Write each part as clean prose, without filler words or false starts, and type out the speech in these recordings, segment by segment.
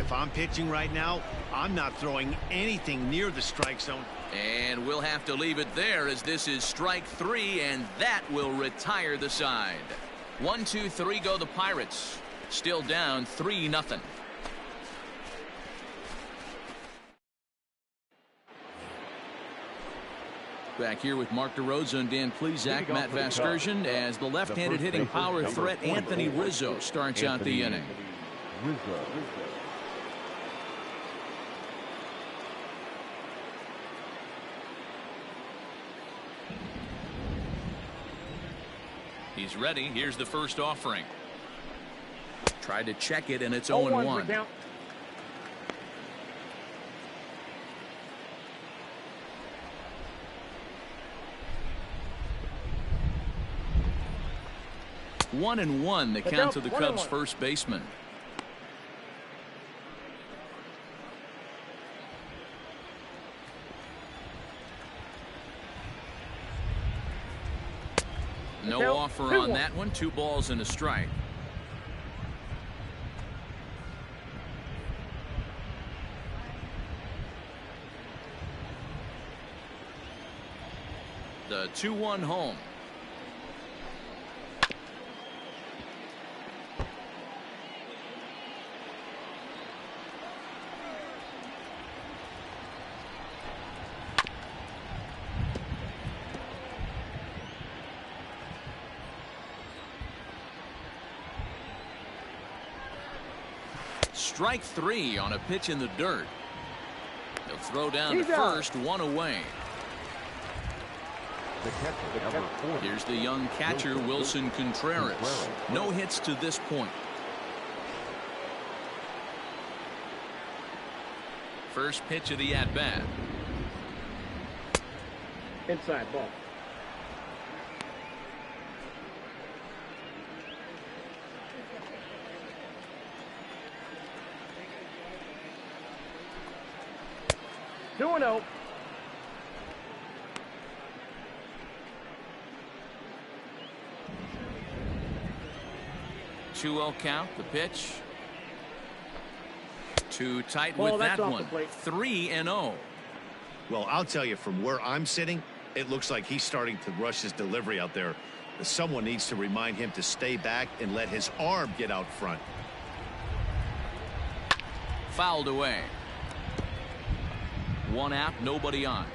if I'm pitching right now, I'm not throwing anything near the strike zone. And we'll have to leave it there as this is strike 3, and that will retire the side. 1, 2, 3 go the Pirates. Still down 3-0. Back here with Mark DeRosa and Dan Plesac, Matt Vasgersian, as the left-handed hitting power threat Anthony Rizzo starts out the inning. He's ready. Here's the first offering. Tried to check it, and it's 0-1. 1-1 the count to the Cubs first baseman. No offer on that one. 2 balls and a strike. The 2-1 home. Strike 3 on a pitch in the dirt. He'll throw down to first, 1 away. Here's the young catcher, Wilson Contreras. No hits to this point. First pitch of the at-bat. Inside ball. Doing out. 2-0 count. The pitch. Too tight with that one. 3-0. Well, I'll tell you, from where I'm sitting, it looks like he's starting to rush his delivery out there. Someone needs to remind him to stay back and let his arm get out front. Fouled away. 1 out, nobody on.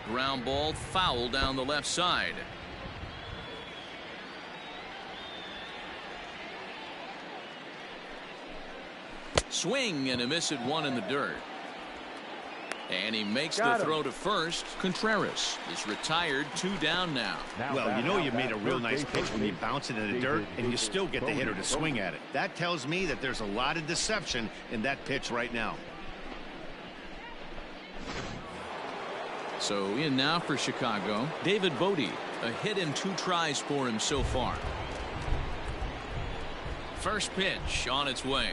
Ground ball, foul down the left side. Swing and a miss at 1 in the dirt. And he makes the throw to first. Contreras is retired, 2 down now. Well, you know you made a real nice pitch when you bounce it in the dirt and you still get the hitter to swing at it. That tells me that there's a lot of deception in that pitch right now. So in now for Chicago, David Bodie. A hit and 2 tries for him so far. First pitch on its way.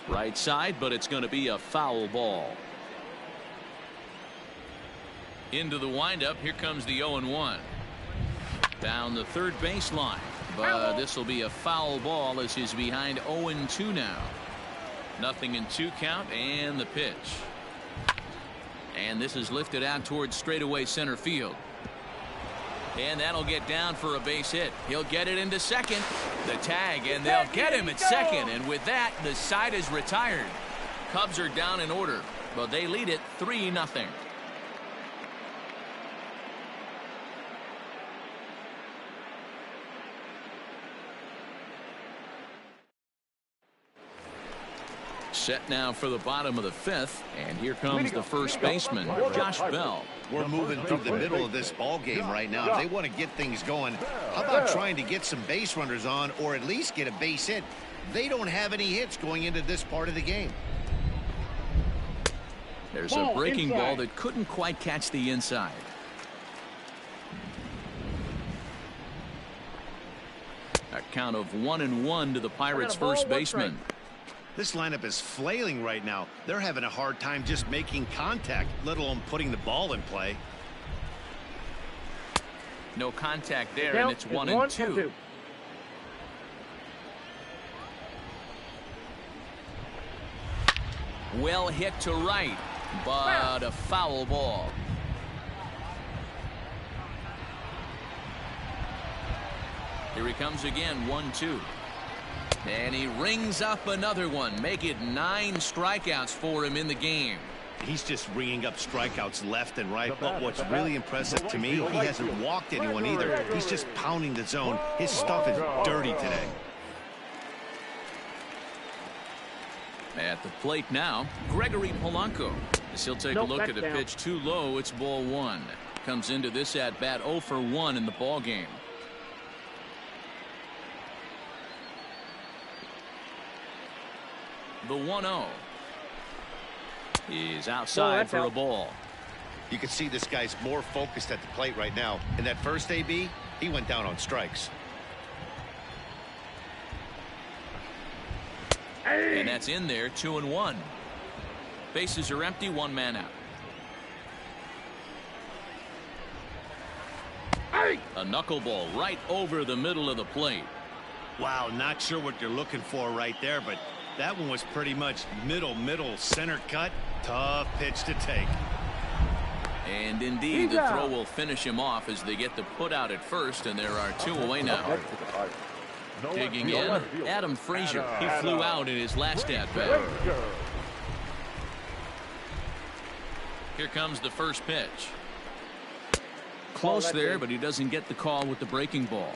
Right side, but it's going to be a foul ball. Into the windup. Here comes the 0-1. Down the third baseline. But this will be a foul ball as he's behind 0-2 now. 0-2 count and the pitch. And this is lifted out towards straightaway center field. And that'll get down for a base hit. He'll get it into second. The tag, and they'll get him at second. And with that, the side is retired. Cubs are down in order, but they lead it 3-0. Set now for the bottom of the 5th, and here comes the first baseman, Josh Bell. We're moving through the middle of this ball game right now. If they want to get things going, how about trying to get some base runners on, or at least get a base hit? They don't have any hits going into this part of the game. There's a breaking ball that couldn't quite catch the inside. A count of 1-1 to the Pirates' first baseman. This lineup is flailing right now. They're having a hard time just making contact, let alone putting the ball in play. No contact there, Count and it's is 1-2. Well hit to right, but a foul ball. Here he comes again, 1-2. And he rings up another one. Make it 9 strikeouts for him in the game. He's just ringing up strikeouts left and right. But what's really impressive to me, he hasn't walked anyone either. He's just pounding the zone. His stuff is dirty today. At the plate now, Gregory Polanco. As he'll take a look at a pitch too low, it's ball 1. Comes into this at bat 0 for 1 in the ball game. The 1-0 is outside for a ball. You can see this guy's more focused at the plate right now. In that first AB, he went down on strikes. And that's in there, 2-1. Bases are empty, 1 man out. A knuckleball right over the middle of the plate. Wow, not sure what you're looking for right there, but that one was pretty much middle center cut. Tough pitch to take. And indeed, the throw will finish him off as they get the put out at first, and there are 2 away now. Digging in, Adam Frazier. He flew out in his last at bat. Here comes the first pitch. Close there, but he doesn't get the call with the breaking ball.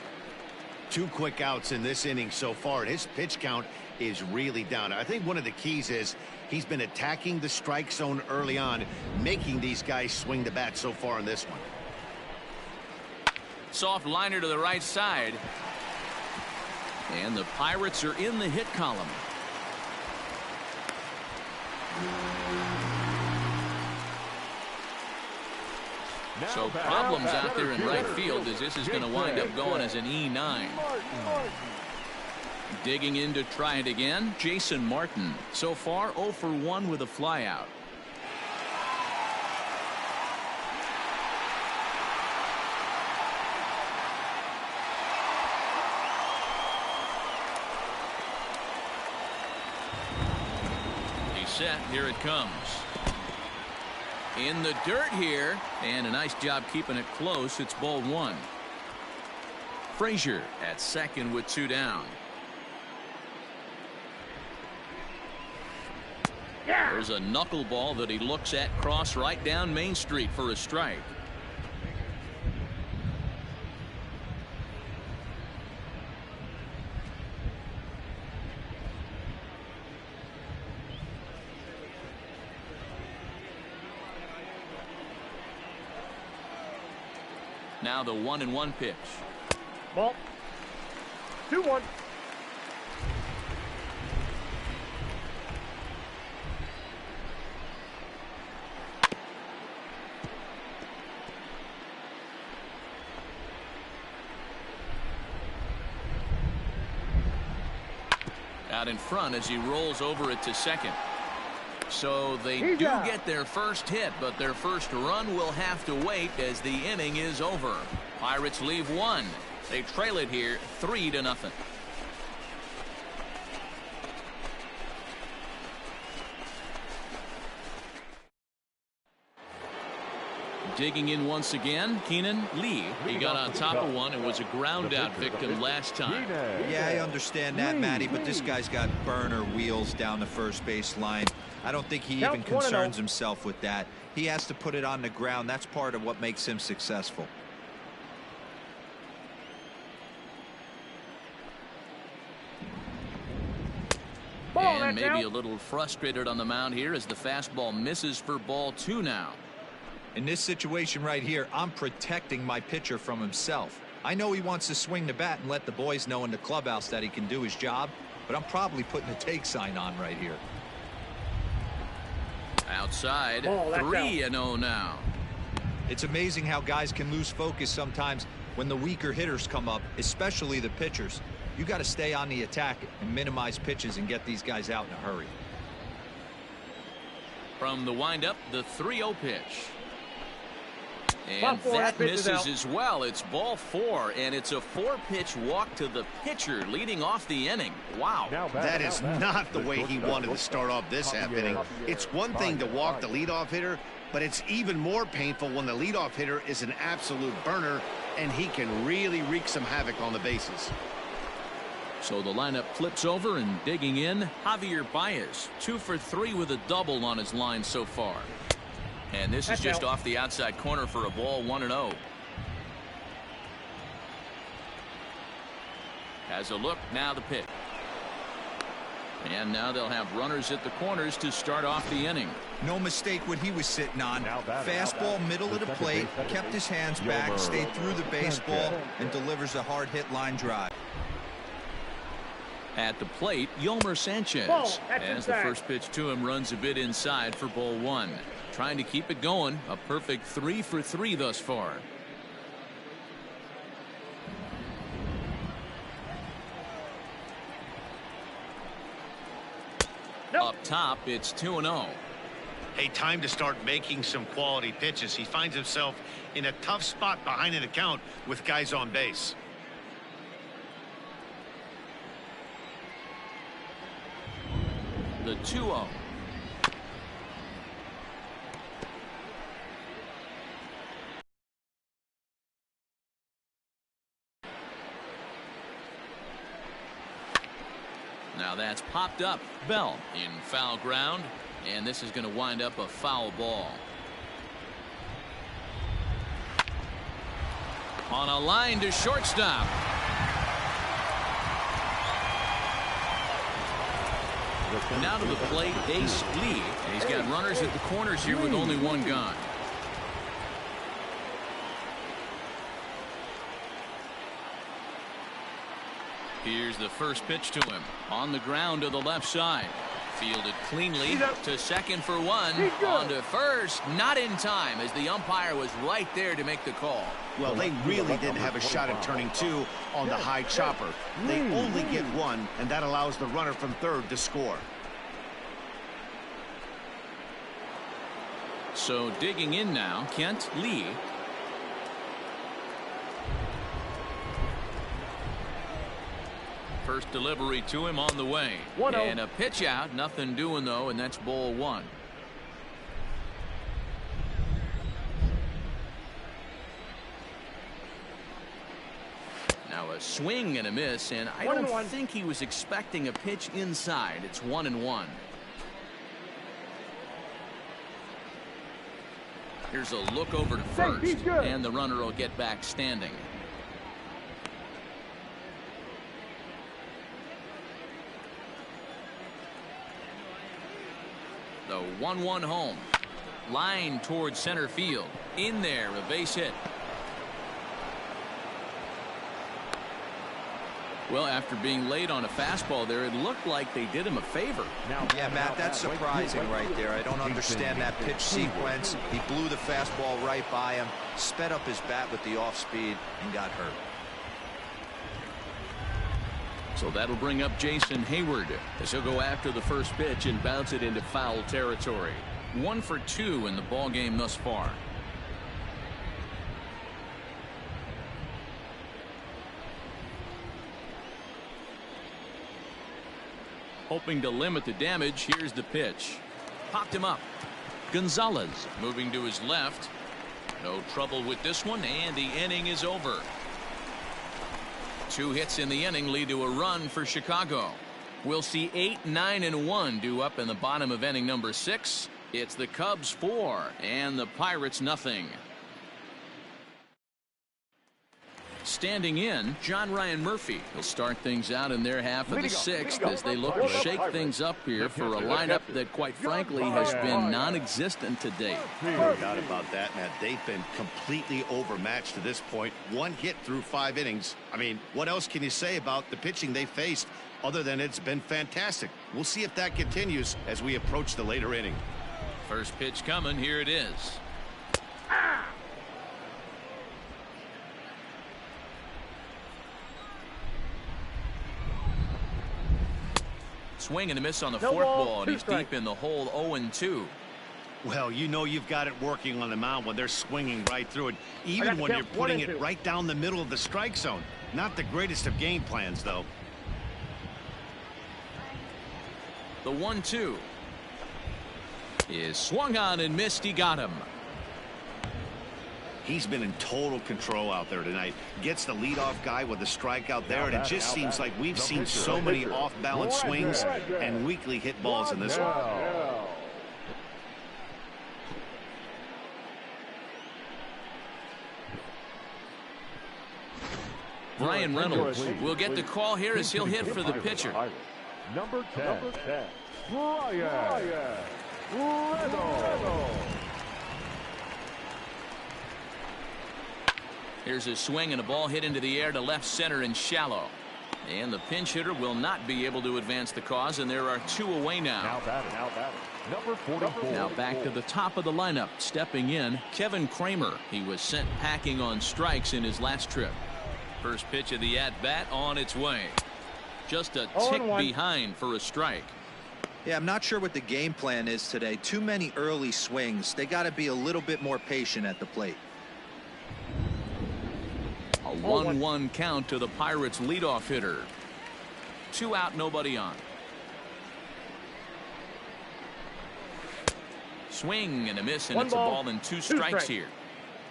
2 quick outs in this inning so far, and his pitch count is really down. I think one of the keys is he's been attacking the strike zone early on, making these guys swing the bat so far in this one. Soft liner to the right side. And the Pirates are in the hit column. So problems out there in right field as this is going to wind up going as an E9. Digging in to try it again, Jason Martin. So far 0 for 1 with a flyout. He's set. Here it comes. In the dirt here, and a nice job keeping it close. It's ball 1. Frazier at second with 2 down. There's a knuckleball that he looks at cross right down Main Street for a strike. Now the 1-1 pitch. Ball. 2-1. Out in front as he rolls over it to second. So they do get their first hit, but their first run will have to wait as the inning is over. Pirates leave 1. They trail it here 3-0. Digging in once again, Keenan Lee. He got on top of one and was a ground out victim last time. Yeah, I understand that, Matty, but this guy's got burner wheels down the first base line. I don't think he even concerns himself with that. He has to put it on the ground. That's part of what makes him successful. And maybe a little frustrated on the mound here as the fastball misses for ball 2 now. In this situation right here, I'm protecting my pitcher from himself. I know he wants to swing the bat and let the boys know in the clubhouse that he can do his job, but I'm probably putting a take sign on right here. Outside, 3-0 now. It's amazing how guys can lose focus sometimes when the weaker hitters come up, especially the pitchers. You got to stay on the attack and minimize pitches and get these guys out in a hurry. From the windup, the 3-0 pitch. And that misses as well. It's ball 4, and it's a 4-pitch walk to the pitcher leading off the inning. Wow. That is not the way he wanted to start off this half inning. It's one thing to walk the leadoff hitter, but it's even more painful when the leadoff hitter is an absolute burner, and he can really wreak some havoc on the bases. So the lineup flips over, and digging in, Javier Baez, 2 for 3 with a double on his line so far. And this is just off the outside corner for a ball, 1-0. Has a look, now the pitch. And now they'll have runners at the corners to start off the inning. No mistake what he was sitting on. Fastball middle of the plate, kept his hands back, stayed through the baseball, and delivers a hard hit line drive. At the plate, Yolmer Sanchez, as the first pitch to him runs a bit inside for ball 1. Trying to keep it going. A perfect 3 for 3 thus far. Up top, it's 2-0. Hey, time to start making some quality pitches. He finds himself in a tough spot behind an account with guys on base. The 2-0. Now that's popped up. Bell in foul ground, and this is going to wind up a foul ball. On a line to shortstop. Now to the plate, Ace Lee, and he's got runners at the corners here with only one gone. Here's the first pitch to him. On the ground to the left side. Fielded cleanly to second for 1. On to first. Not in time, as the umpire was right there to make the call. Well, they really didn't have a shot at turning 2 on the high chopper. They only get 1, and that allows the runner from third to score. So digging in now, Kent Lee. First delivery to him on the way. And a pitch out. Nothing doing, though, and that's ball 1. Now a swing and a miss, and I don't think he was expecting a pitch inside. It's 1-1. Here's a look over to first, and the runner will get back standing. The 1-1 home. Line towards center field. In there, a base hit. Well, after being late on a fastball there, it looked like they did him a favor. Yeah, Matt, that's surprising right there. I don't understand that pitch sequence. He blew the fastball right by him, sped up his bat with the off speed, and got hurt. So that'll bring up Jason Hayward as he'll go after the first pitch and bounce it into foul territory. 1 for 2 in the ball game thus far. Hoping to limit the damage, here's the pitch. Popped him up. Gonzalez moving to his left. No trouble with this one, and the inning is over. 2 hits in the inning lead to a run for Chicago. We'll see 8, 9, and 1 due up in the bottom of inning number 6. It's the Cubs 4 and the Pirates nothing. Standing in, John Ryan Murphy. He'll start things out in their half of the 6th as they look to shake things up here for a lineup that, quite frankly, has been non-existent to date. No doubt about that, Matt. They've been completely overmatched to this point. 1 hit through 5 innings. I mean, what else can you say about the pitching they faced other than it's been fantastic? We'll see if that continues as we approach the later inning. First pitch coming. Here it is. Swing and a miss on the fourth ball, and he's deep in the hole. 0-2. Well, you know you've got it working on the mound when they're swinging right through it, even when you're putting it right down the middle of the strike zone. Not the greatest of game plans, though. The 1-2 is swung on and missed. He got him. He's been in total control out there tonight. Gets the leadoff guy with a strikeout there, and it just seems like we've seen so many off-balance swings and weakly hit balls in this one. Brian Reynolds will get the call here as he'll hit for the pitcher. Number 10, Brian Reynolds. Here's a swing and a ball hit into the air to left center and shallow. And the pinch hitter will not be able to advance the cause, and there are 2 away now. Now batting. Number 44. Now back to the top of the lineup. Stepping in, Kevin Kramer. He was sent packing on strikes in his last trip. First pitch of the at-bat on its way. Just a tick behind for a strike. Yeah, I'm not sure what the game plan is today. Too many early swings. They got to be a little bit more patient at the plate. A 1-1 count to the Pirates leadoff hitter. 2 out, nobody on. Swing and a miss, and it's a ball and 2 strikes here.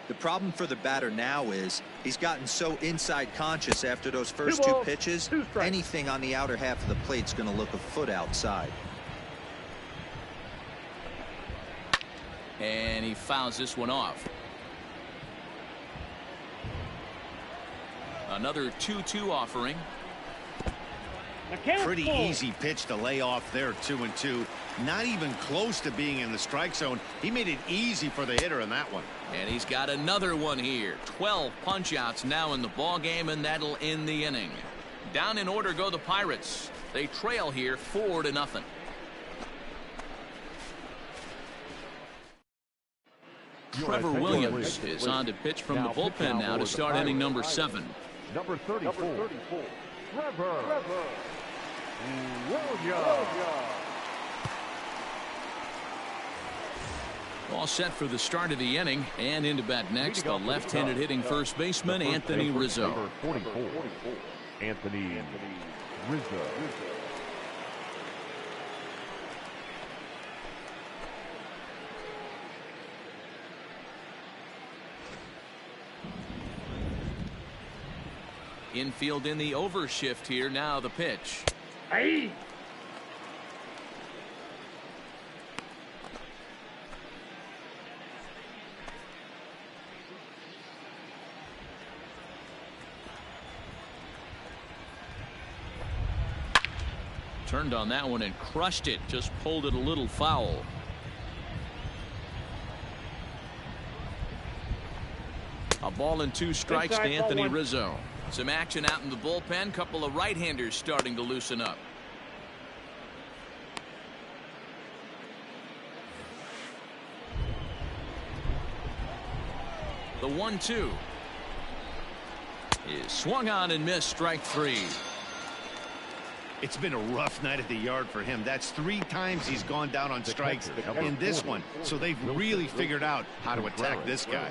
The problem for the batter now is he's gotten so inside conscious after those first 2 pitches. Anything on the outer half of the plate's going to look a foot outside. And he fouls this one off. Another 2-2 offering. Pretty easy pitch to lay off there, 2-2. Not even close to being in the strike zone. He made it easy for the hitter in that one. And he's got another one here. 12 punch outs now in the ball game, and that'll end the inning. Down in order go the Pirates. They trail here 4-0. Trevor Williams is on to pitch from the bullpen now to start inning number 7. Number 34, Trevor Williams. All set for the start of the inning, and into bat next, the left-handed hitting first baseman Anthony Rizzo. Number 44, Anthony Rizzo. Infield in the overshift here. Now the pitch. Hey. Turned on that one and crushed it. Just pulled it a little foul. A ball and 2 strikes to Anthony Rizzo. Some action out in the bullpen. Couple of right-handers starting to loosen up. The 1-2 is swung on and missed. Strike 3. It's been a rough night at the yard for him. That's 3 times he's gone down on strikes in this one. So they've really figured out how to attack this guy.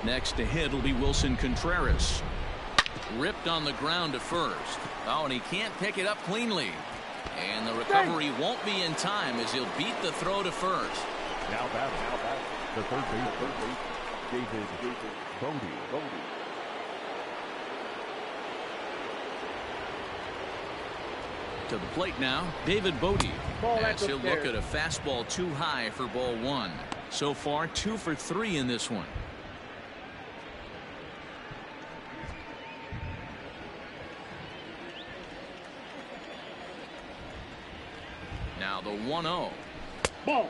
Next to hit will be Wilson Contreras. Ripped on the ground to first. Oh, and he can't pick it up cleanly. And the recovery won't be in time as he'll beat the throw to first. Now batting. The third base, David Bodie. To the plate now, David Bodie. As he'll look at a fastball too high for ball 1. So far, 2 for 3 in this one. Now the 1-0. Ball.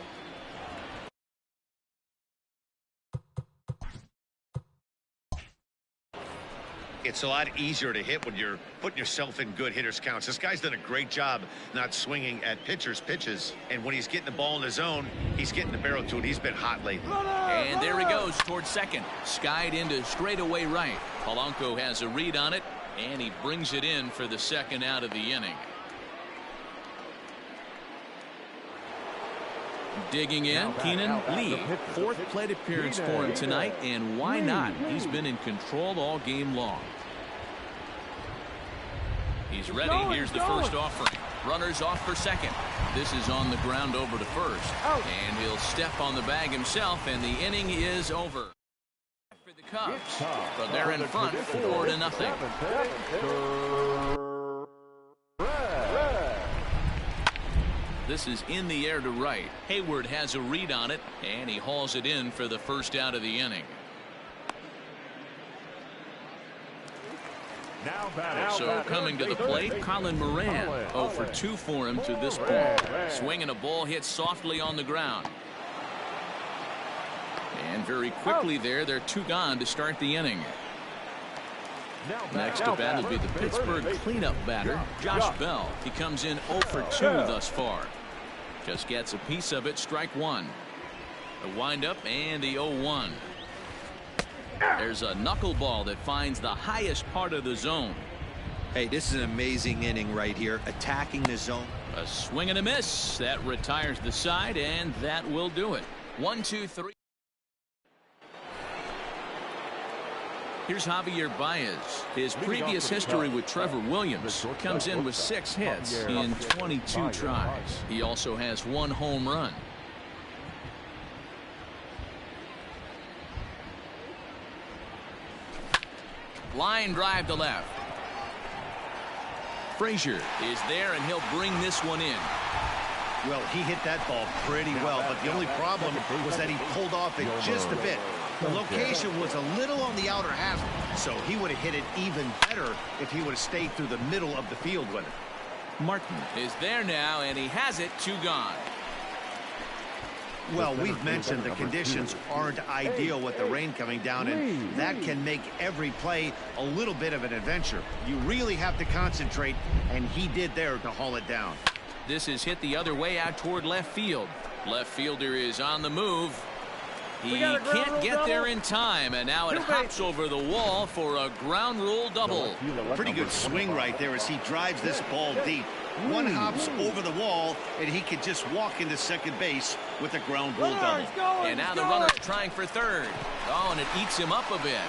It's a lot easier to hit when you're putting yourself in good hitters counts. This guy's done a great job not swinging at pitchers' pitches. And when he's getting the ball in the zone, he's getting the barrel to it. He's been hot lately. And there he goes towards second. Skied into straightaway right. Polanco has a read on it, and he brings it in for the second out of the inning. Digging in, Keenan Lee. Fourth plate appearance for him tonight, and why not? He's been in control all game long. He's ready. Here's the first offering. Runners off for second. This is on the ground over to first. And he'll step on the bag himself, and the inning is over. For the Cubs. But they're in front 4-0. This is in the air to right. Hayward has a read on it, and he hauls it in for the first out of the inning. So coming to the plate, Colin Moran. 0 for 2 for him to this point. Swinging a ball hit softly on the ground. And very quickly there, they're 2 gone to start the inning. Next to bat will be the Pittsburgh cleanup batter, Josh Bell. He comes in 0 for 2 thus far. Just gets a piece of it, strike one. A windup and the 0-1. There's a knuckleball that finds the highest part of the zone. Hey, this is an amazing inning right here, attacking the zone. A swing and a miss. That retires the side, and that will do it. 1, 2, 3. Here's Javier Baez. His previous history with Trevor Williams comes in with 6 hits in 22 tries. He also has 1 home run. Line drive to left. Frazier is there, and he'll bring this one in. Well, he hit that ball pretty well, but the only problem was that he pulled off it just a bit. The location was a little on the outer half, so he would have hit it even better if he would have stayed through the middle of the field with it. Martin is there now, and he has it. 2 gone. Well, we've mentioned the conditions aren't ideal with the rain coming down, and that can make every play a little bit of an adventure. You really have to concentrate, and he did there to haul it down. This is hit the other way out toward left field. Left fielder is on the move. He can't get there in time, and now it hops over the wall for a ground rule double. Pretty good swing right there as he drives this ball deep. One hops over the wall, and he could just walk into second base with a ground rule double. And now the runner's trying for third. Oh, and it eats him up a bit.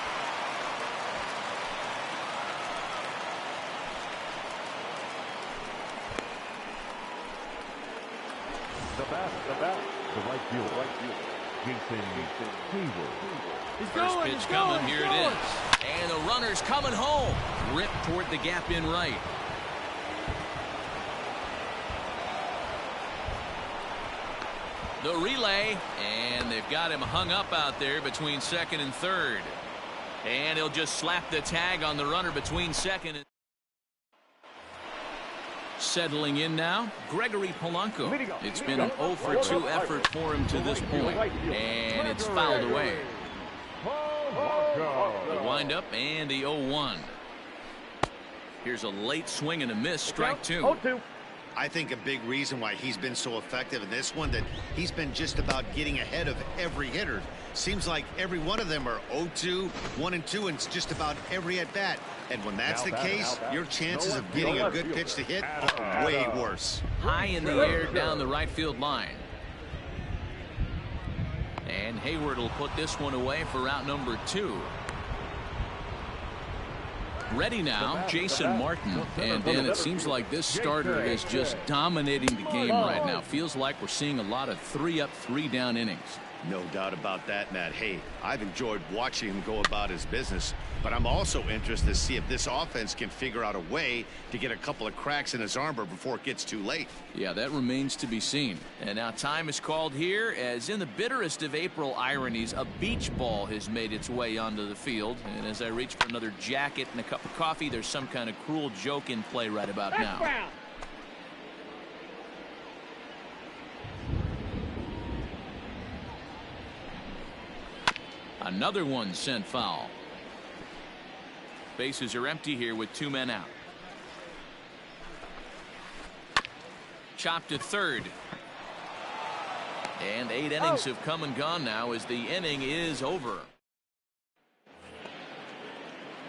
The right field. Jason Hayward. First pitch coming, here it is. And the runner's coming home. Ripped toward the gap in right. The relay, and they've got him hung up out there between second and third. And he'll just slap the tag on the runner between second and settling in now, Gregory Polanco. It's been an 0 for 2 effort for him to this point, and it's fouled away. The windup and the 0-1. Here's a late swing and a miss, strike 2. I think a big reason why he's been so effective in this one, that he's been just about getting ahead of every hitter. Seems like every one of them are 0-2, 1-2, and it's just about every at bat. And when that's the case, your chances of getting a good pitch to hit are way worse. High in the air down the right field line. And Hayward will put this one away for out number 2. Ready now, Jason Martin. And then it seems like this starter is just dominating the game right now. Feels like we're seeing a lot of 3-up, 3-down innings. No doubt about that, Matt. Hey, I've enjoyed watching him go about his business, but I'm also interested to see if this offense can figure out a way to get a couple of cracks in his armor before it gets too late. Yeah, that remains to be seen. And now time is called here, as in the bitterest of April ironies, a beach ball has made its way onto the field. And as I reach for another jacket and a cup of coffee, there's some kind of cruel joke in play right about now. Another one sent foul. Bases are empty here with 2 men out. Chopped to third. And 8 innings have come and gone now as the inning is over.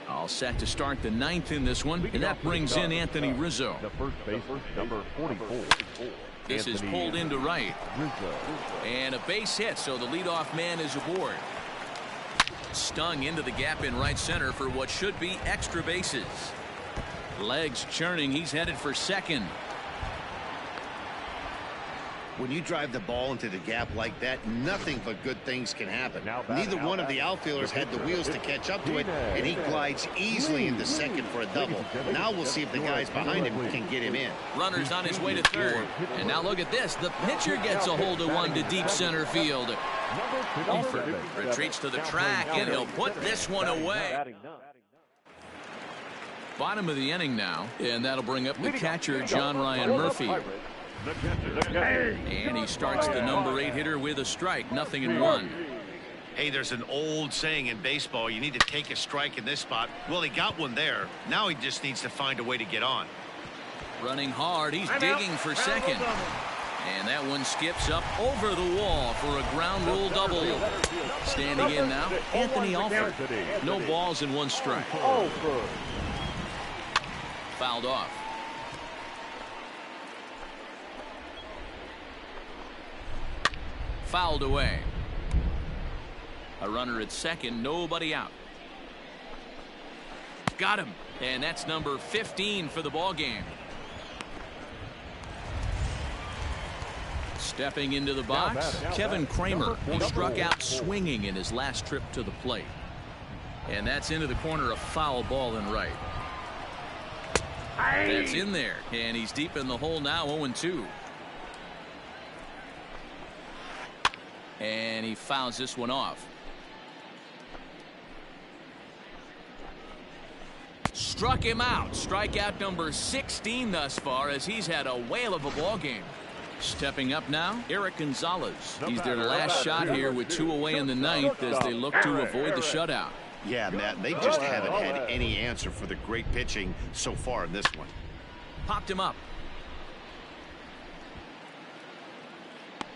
All set to start the 9th in this one, and that brings in Anthony Rizzo. The first baseman, number 44. This is pulled into right. And a base hit, so the leadoff man is aboard. Stung into the gap in right center for what should be extra bases. Legs churning, he's headed for second. When you drive the ball into the gap like that, nothing but good things can happen. Neither one of the outfielders had the wheels to catch up to it, and he glides easily into second for a double. Now we'll see if the guys behind him can get him in. Runner's on his way to third. And now look at this. The pitcher gets a hold of one to deep center field. Alford retreats to the track, and he'll put this one away. Bottom of the inning now, and that'll bring up the catcher, John Ryan Murphy. And he starts the number 8 hitter with a strike, 0-1. Hey, there's an old saying in baseball, you need to take a strike in this spot. Well, he got one there. Now he just needs to find a way to get on. Running hard, he's digging for second. And that one skips up over the wall for a ground rule double. Standing in now, Anthony Alford. No balls and 1 strike. Fouled off. Fouled away. A runner at second, nobody out. Got him, and that's number 15 for the ball game. Stepping into the box, Kevin Kramer. He struck out swinging in his last trip to the plate. And that's into the corner, a foul ball in right. That's in there, and he's deep in the hole now, 0-2. And he fouls this one off. Struck him out. Strikeout number 16 thus far, as he's had a whale of a ball game. Stepping up now, Eric Gonzalez. He's their last shot here with 2 away in the 9th as they look to avoid the shutout. Yeah, Matt, they just haven't had any answer for the great pitching so far in this one. Popped him up.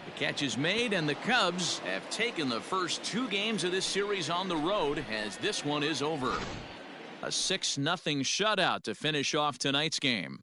The catch is made, and the Cubs have taken the first 2 games of this series on the road as this one is over. A 6-0 shutout to finish off tonight's game.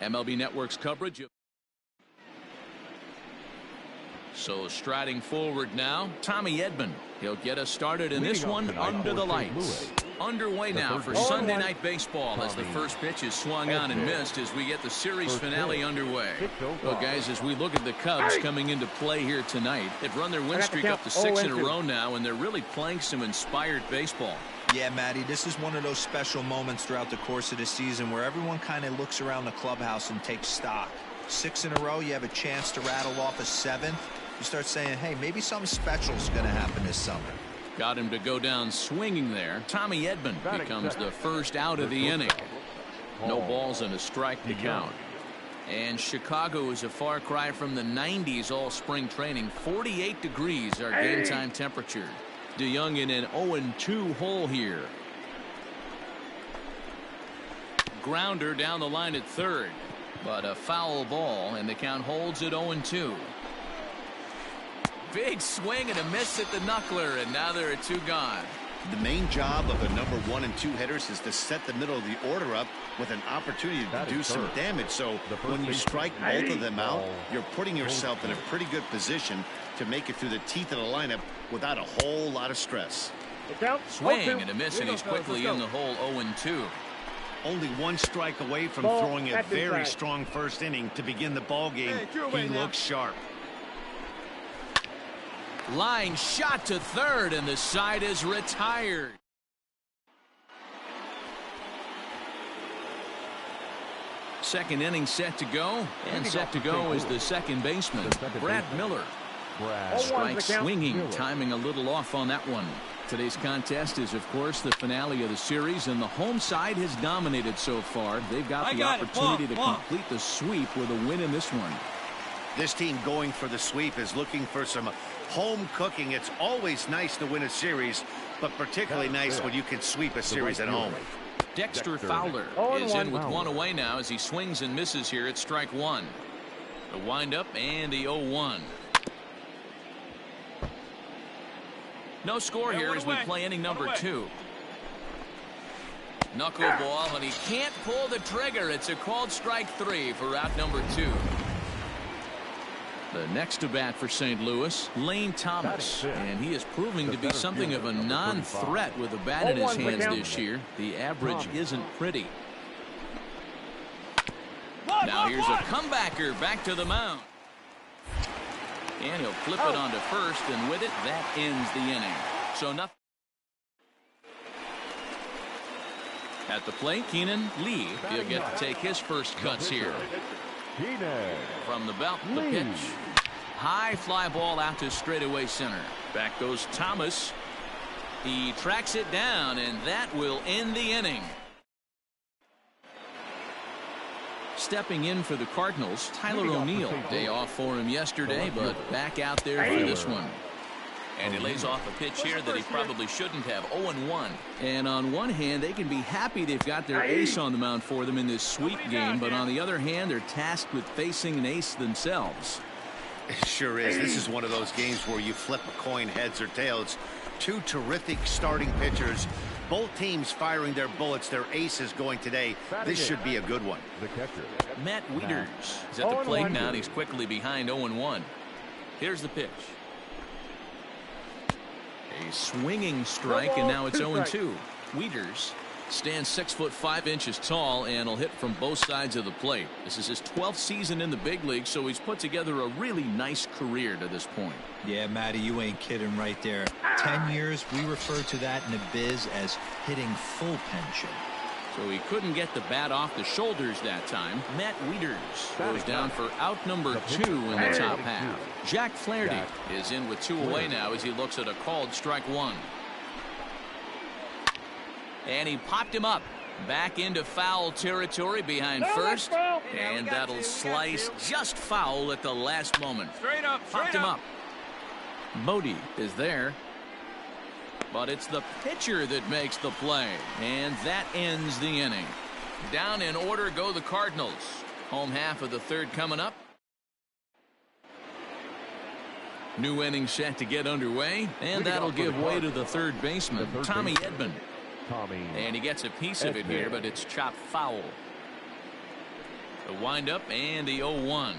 MLB Network's coverage of. So striding forward now, Tommy Edman. He'll get us started in this one under the lights. Underway now for Sunday Night Baseball as the first pitch is swung on and missed as we get the series finale underway. Well, guys, as we look at the Cubs coming into play here tonight, they've run their win streak up to 6 in a row now, and they're really playing some inspired baseball. Yeah, Matty, this is one of those special moments throughout the course of the season where everyone kind of looks around the clubhouse and takes stock. 6 in a row, you have a chance to rattle off a 7th. You start saying, hey, maybe something special is going to happen this summer. Got him to go down swinging there. Tommy Edman becomes the first out of the inning. No balls and a strike to count. And Chicago is a far cry from the 90s all spring training. 48 degrees our game time temperature. DeYoung in an 0-2 hole here. Grounder down the line at third. But a foul ball, and the count holds at 0-2. Big swing and a miss at the knuckler, and now there are 2 gone. The main job of the number 1 and 2 hitters is to set the middle of the order up with an opportunity to do some damage. So when you strike both of them out, you're putting yourself in a pretty good position to make it through the teeth of the lineup without a whole lot of stress. Swing and a miss, and he's quickly in the hole. 0-2. Only 1 strike away from throwing a very strong first inning to begin the ball game. He looks sharp. Line shot to third, and the side is retired. Second inning set to go, and set to go is the second baseman, Brad Miller. Strike swinging, timing a little off on that one. Today's contest is, of course, the finale of the series, and the home side has dominated so far. They've got the opportunity to complete the sweep with a win in this one. This team going for the sweep is looking for some home cooking. It's always nice to win a series, but particularly nice when you can sweep a series at home. Dexter Fowler is in with 1 away now as he swings and misses here at strike 1. The windup and the 0-1. No score here as we play inning number 2. Knuckleball, and he can't pull the trigger. It's a called strike 3 for out number 2. The next to bat for St. Louis, Lane Thomas, and he is proving to be something of a non-threat with a bat in his hands this year. The average isn't pretty. Now here's a comebacker back to the mound. And he'll flip it onto first, and with it, that ends the inning. So nothing. At the plate, Keenan Lee. He'll get to take his first cuts here. From the belt, the pitch. High fly ball out to straightaway center. Back goes Thomas. He tracks it down, and that will end the inning. Stepping in for the Cardinals, Tyler O'Neill. Day off for him yesterday, but back out there for this one. And he lays off a pitch here that he probably shouldn't have. 0-1. And on one hand, they can be happy they've got their ace on the mound for them in this sweep game, but on the other hand, they're tasked with facing an ace themselves. It sure is. This is one of those games where you flip a coin heads or tails. 2 terrific starting pitchers. Both teams firing their bullets. Their aces going today. This should be a good one. Matt Wieters is at the plate now, and he's quickly behind 0-1. Here's the pitch. A swinging strike, and now it's 0-2. Wieters stands 6'5" tall and will hit from both sides of the plate. This is his 12th season in the big league, so he's put together a really nice career to this point. Yeah, Matty, you ain't kidding right there. 10 years, we refer to that in the biz as hitting full pension. So he couldn't get the bat off the shoulders that time. Matt Wieters goes down for out number 2 in the top half. Jack Flaherty is in with 2 away now as he looks at a called strike 1. And he popped him up back into foul territory behind first, and that'll slice just foul at the last moment. Popped him up. Bodie is there, but it's the pitcher that makes the play, and that ends the inning. Down in order go the Cardinals. Home half of the third coming up. New inning set to get underway, and that'll give way to the third baseman, Tommy Edman. And he gets a piece of it here, but it's chopped foul. The windup and the 0-1.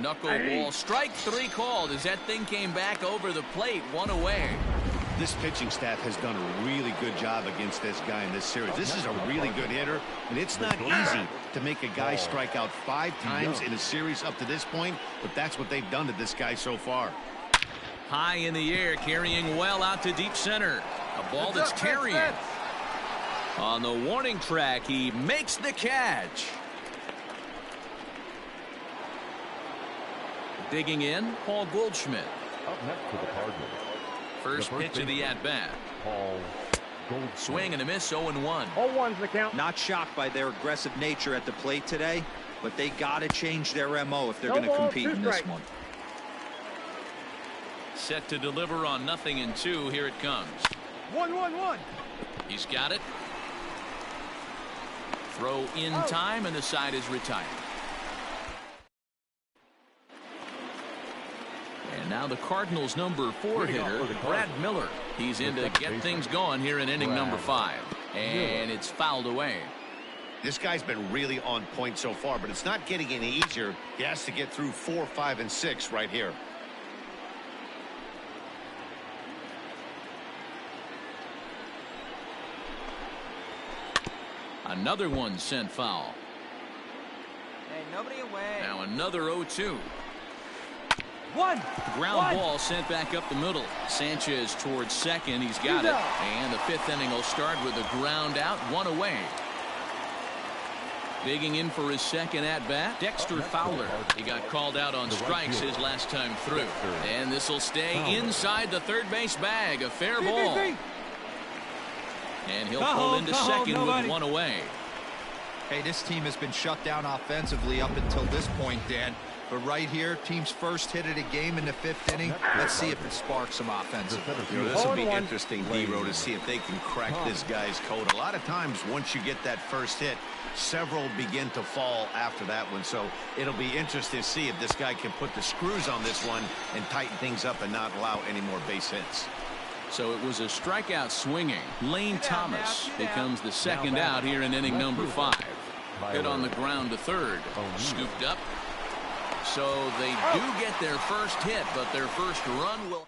Knuckleball, strike 3 called as that thing came back over the plate, 1 away. This pitching staff has done a really good job against this guy in this series. This is a really good hitter, and it's not easy to make a guy strike out 5 times in a series up to this point, but that's what they've done to this guy so far. High in the air, carrying well out to deep center. A ball that's carrying. On the warning track, he makes the catch. Digging in, Paul Goldschmidt. Up next to the Cardinals. First pitch of the at-bat. Paul Goldschmidt. Swing and a miss, 0-1. 0-1's the count. Not shocked by their aggressive nature at the plate today, but they got to change their MO if they're going to compete in this one. Set to deliver on 0-2. Here it comes. 1-1-1. He's got it. Throw in time, and the side is retired. And now the Cardinals' number 4 hitter, Brad Miller. He's in to get things going here in inning number 5. And it's fouled away. This guy's been really on point so far, but it's not getting any easier. He has to get through 4, 5, and 6 right here. Another one sent foul. Hey, nobody away. Now another 0-2. One. Ground ball sent back up the middle. Sanchez towards second. He's got it. And the 5th inning will start with a ground out, 1 away. Digging in for his second at-bat, Dexter Fowler. He got called out on strikes his last time through. And this will stay inside the third base bag. A fair ball. And he'll pull into second with 1 away. Hey, this team has been shut down offensively up until this point, Dan. But right here, team's first hit of the game in the 5th inning. Let's see if it sparks some offensively. This will be interesting, D-Row, to see if they can crack this guy's code. A lot of times, once you get that first hit, several begin to fall after that one. So it'll be interesting to see if this guy can put the screws on this one and tighten things up and not allow any more base hits. So it was a strikeout swinging. Lane Thomas becomes the second out here in inning number 5. Hit on the ground to third. Scooped up. So they do get their first hit, but their first run will.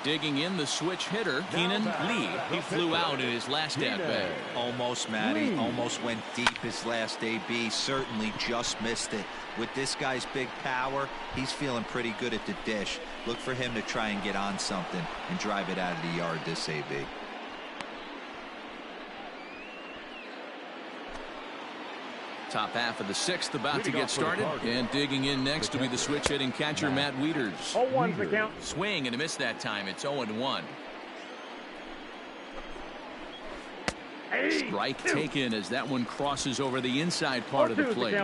Digging in, the switch hitter, Keenan Lee. He flew out in his last at-bat. Almost, Matty. Almost went deep his last AB. Certainly just missed it. With this guy's big power, he's feeling pretty good at the dish. Look for him to try and get on something and drive it out of the yard this AB. Top half of the 6th about to get started, and digging in next to be the switch hitting catcher Matt Wieters. 0-1's the count. Swing and a miss that time. It's 0-1. Strike taken as that one crosses over the inside part of the plate.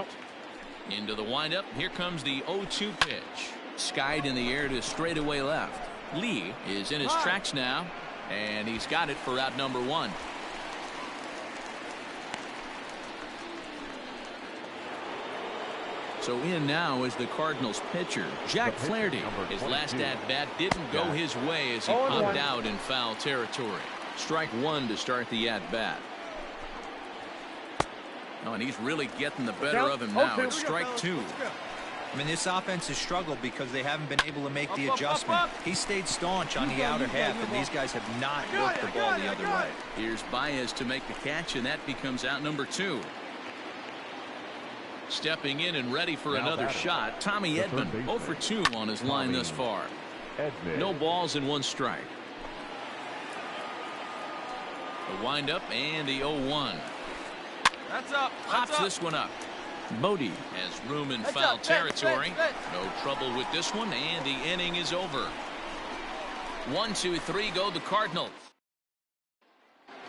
Into the windup. Here comes the 0-2 pitch. Skied in the air to straightaway left. Lee is in his tracks now, and he's got it for out number 1. So in now is the Cardinals pitcher, Jack Flaherty. His last at-bat didn't go his way as he popped out in foul territory. Strike 1 to start the at-bat. Oh, and he's really getting the better of him now. It's strike 2. I mean, this offense has struggled because they haven't been able to make the adjustment. He stayed staunch on the outer half, and these guys have not worked the ball the other way. Here's Baez to make the catch, and that becomes out number 2. Stepping in and ready for another shot, Tommy Edman, 0 for 2 on his line thus far. No balls and 1 strike. The windup and the 0-1. That's up. Pops this one up. Bodie has room in foul territory. No trouble with this one, and the inning is over. 1, 2, 3 go the Cardinals.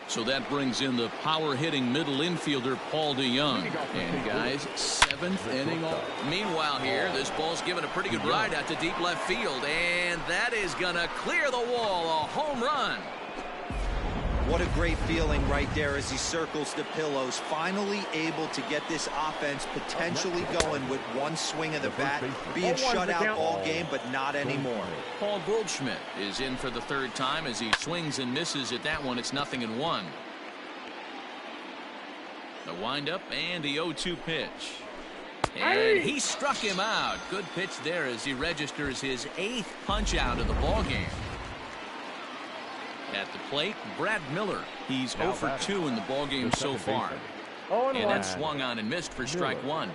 So that brings in the power-hitting middle infielder Paul DeYoung. And guys, 7th inning. Meanwhile here, this ball's given a pretty good ride out to deep left field, and that is going to clear the wall. A home run. What a great feeling right there as he circles the pillows, finally able to get this offense potentially going with one swing of the bat, being shut out all game, but not anymore. Paul Goldschmidt is in for the third time as he swings and misses at that one. It's 0-1. The windup and the 0-2 pitch. And he struck him out. Good pitch there as he registers his 8th punch out of the ball game. At the plate, Brad Miller. He's 0 for 2 in the ball game so far. And that swung on and missed for strike 1.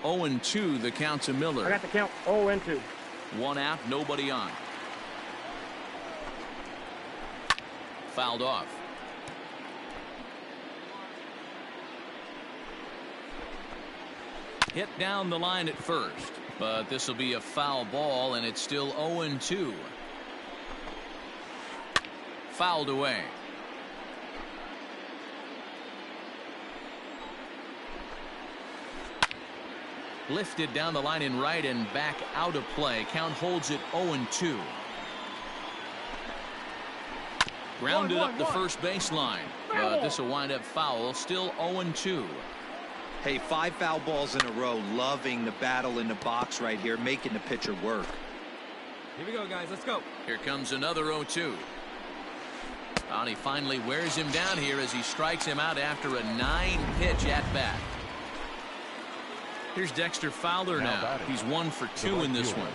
0-2 the count to Miller. I got the count. 0-2. 1 out, nobody on. Fouled off. Hit down the line at first, but this will be a foul ball, and it's still 0-2. Fouled away. Lifted down the line in right and back out of play. Count holds it 0-2. Grounded up the first baseline. This will wind up foul. Still 0-2. Hey, 5 foul balls in a row. Loving the battle in the box right here, making the pitcher work. Here we go, guys. Let's go. Here comes another 0-2. And he finally wears him down here as he strikes him out after a 9-pitch at bat. Here's Dexter Fowler now. He's 1 for 2 in this one.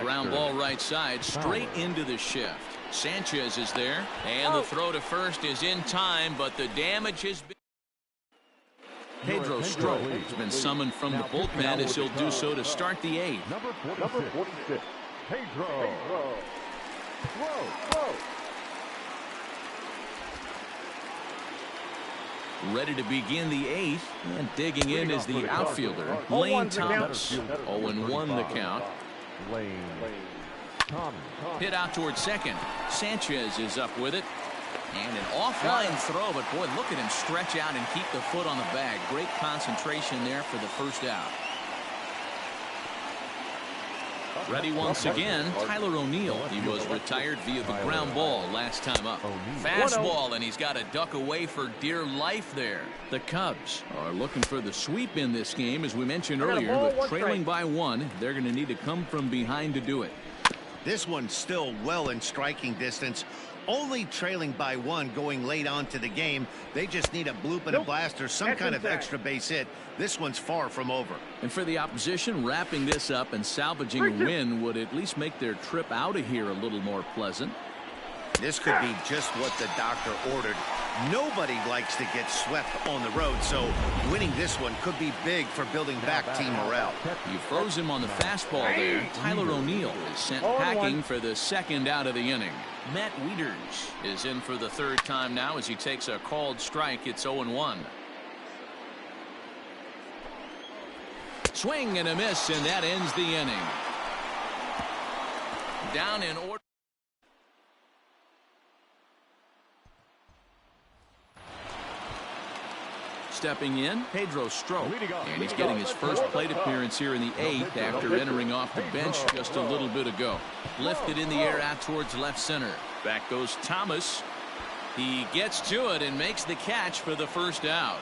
Ground ball right side, straight into the shift. Sanchez is there, and the throw to first is in time, but the damage has been. Pedro Strop has been summoned from the bullpen as he'll do so to start the 8th. Number 46, Pedro. Ready to begin the 8th, and digging in is the outfielder, Lane Thomas. 0-1 the count. Hit out towards second. Sanchez is up with it. And an offline throw, but boy, look at him stretch out and keep the foot on the bag. Great concentration there for the first out. Ready once again, Tyler O'Neill. He was retired via the ground ball last time up. Fastball, and he's got to duck away for dear life there. The Cubs are looking for the sweep in this game, as we mentioned earlier, but trailing by 1. They're going to need to come from behind to do it. This one's still well in striking distance. Only trailing by 1 going late on to the game. They just need a bloop and a blast or some kind of extra base hit. This one's far from over. And for the opposition, wrapping this up and salvaging a win would at least make their trip out of here a little more pleasant. This could be just what the doctor ordered. Nobody likes to get swept on the road, so winning this one could be big for building back team morale. You froze him on the fastball there. Tyler O'Neill is sent packing for the 2nd out of the inning. Matt Wieters is in for the 3rd time now as he takes a called strike. It's 0-1. Swing and a miss, and that ends the inning. Down in order. Stepping in, Pedro Strop, and he's getting his first plate appearance here in the 8th after entering off the bench just a little bit ago. Lifted in the air out towards left center. Back goes Thomas. He gets to it and makes the catch for the first out.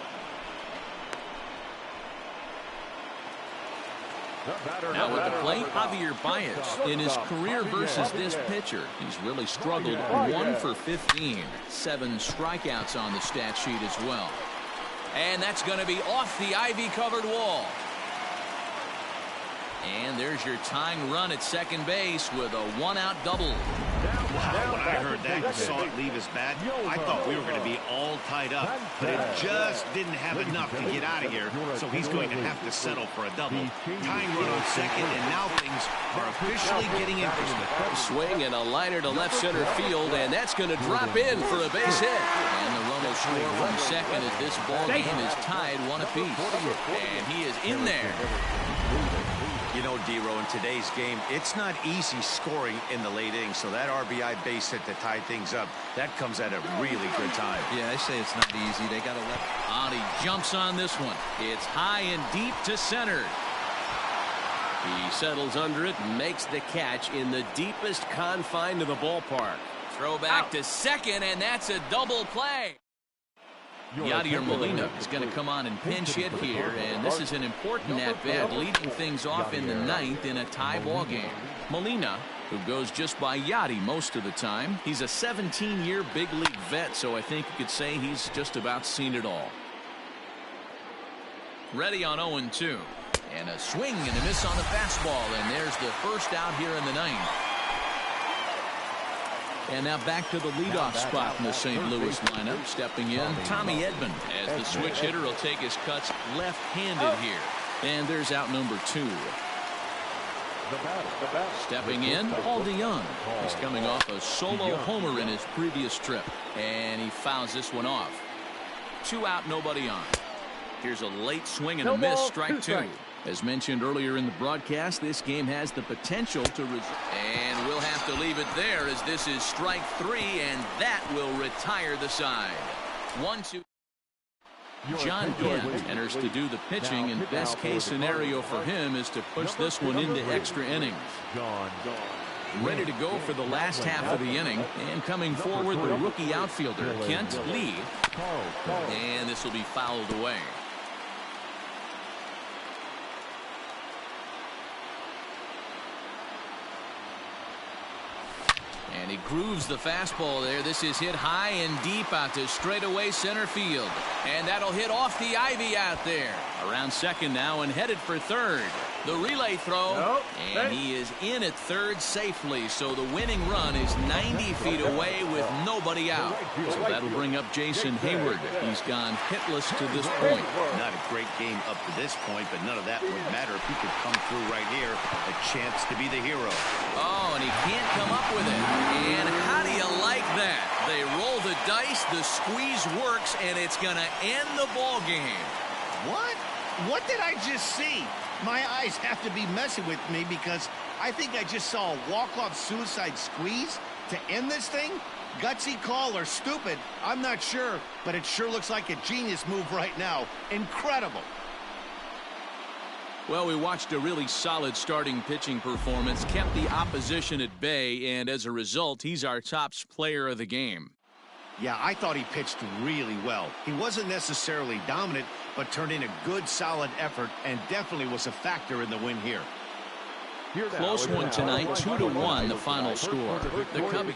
Now with the plate, Javier Baez. In his career versus this pitcher, he's really struggled. 1 for 15. 7 strikeouts on the stat sheet as well. And that's going to be off the ivy-covered wall. And there's your tying run at second base with a 1-out double. Wow, when I heard that and saw it leave his bat, I thought we were going to be all tied up. But it just didn't have enough to get out of here, so he's going to have to settle for a double. Tying run on second, and now things are officially getting interesting. Swing and a liner to left center field, and that's going to drop in for a base hit. And the run will score from second as this ball game is tied 1 apiece. And he is in there. You know, D-Row, in today's game, it's not easy scoring in the late innings, so that RBI base hit to tie things up, that comes at a really good time. Yeah, I say it's not easy. They got to let. He jumps on this one. It's high and deep to center. He settles under it and makes the catch in the deepest confine of the ballpark. Throw back to second, and that's a double play. Yadier Molina is going to come on and pinch hit here, and this is an important at-bat, leading things off in the ninth in a tie ball game. Molina, who goes just by Yadi most of the time, he's a 17-year big league vet, so I think you could say he's just about seen it all. Ready on 0-2, and a swing and a miss on the fastball, and there's the first out here in the ninth. And now back to the leadoff spot in the St. Louis lineup. Stepping in, Tommy Edman, as the switch hitter will take his cuts left-handed here. And there's out number 2. Stepping in, Paul DeYoung. He's coming off a solo homer in his previous trip. And he fouls this one off. 2 out, nobody on. Here's a late swing and a miss, strike 2. As mentioned earlier in the broadcast, this game has the potential to and we'll have to leave it there, as this is strike 3, and that will retire the side. 1-2. John Gant enters to do the pitching, and best case scenario for him is to push this one into extra innings. Ready to go for the last half of the inning, and coming forward, the rookie outfielder Kent Lee, and this will be fouled away. And he grooves the fastball there. This is hit high and deep out to straightaway center field. And that'll hit off the ivy out there. Around second now and headed for third. The relay throw. And he is in at third safely. So the winning run is 90 feet away with nobody out. So that'll bring up Jason Hayward. He's gone hitless to this point. Not a great game up to this point, but none of that would matter if he could come through right here. A chance to be the hero. Oh, and he can't come up with it. And how do you like that? They roll the dice, the squeeze works, and it's going to end the ball game. What? What did I just see? My eyes have to be messing with me, because I think I just saw a walk-off suicide squeeze to end this thing. Gutsy call or stupid, I'm not sure, but it sure looks like a genius move right now. Incredible. Well, we watched a really solid starting pitching performance, kept the opposition at bay, and as a result, he's our top player of the game. Yeah, I thought he pitched really well. He wasn't necessarily dominant, but turned in a good, solid effort, and definitely was a factor in the win here. Close one tonight, 2-1 the final score. The Cubbies.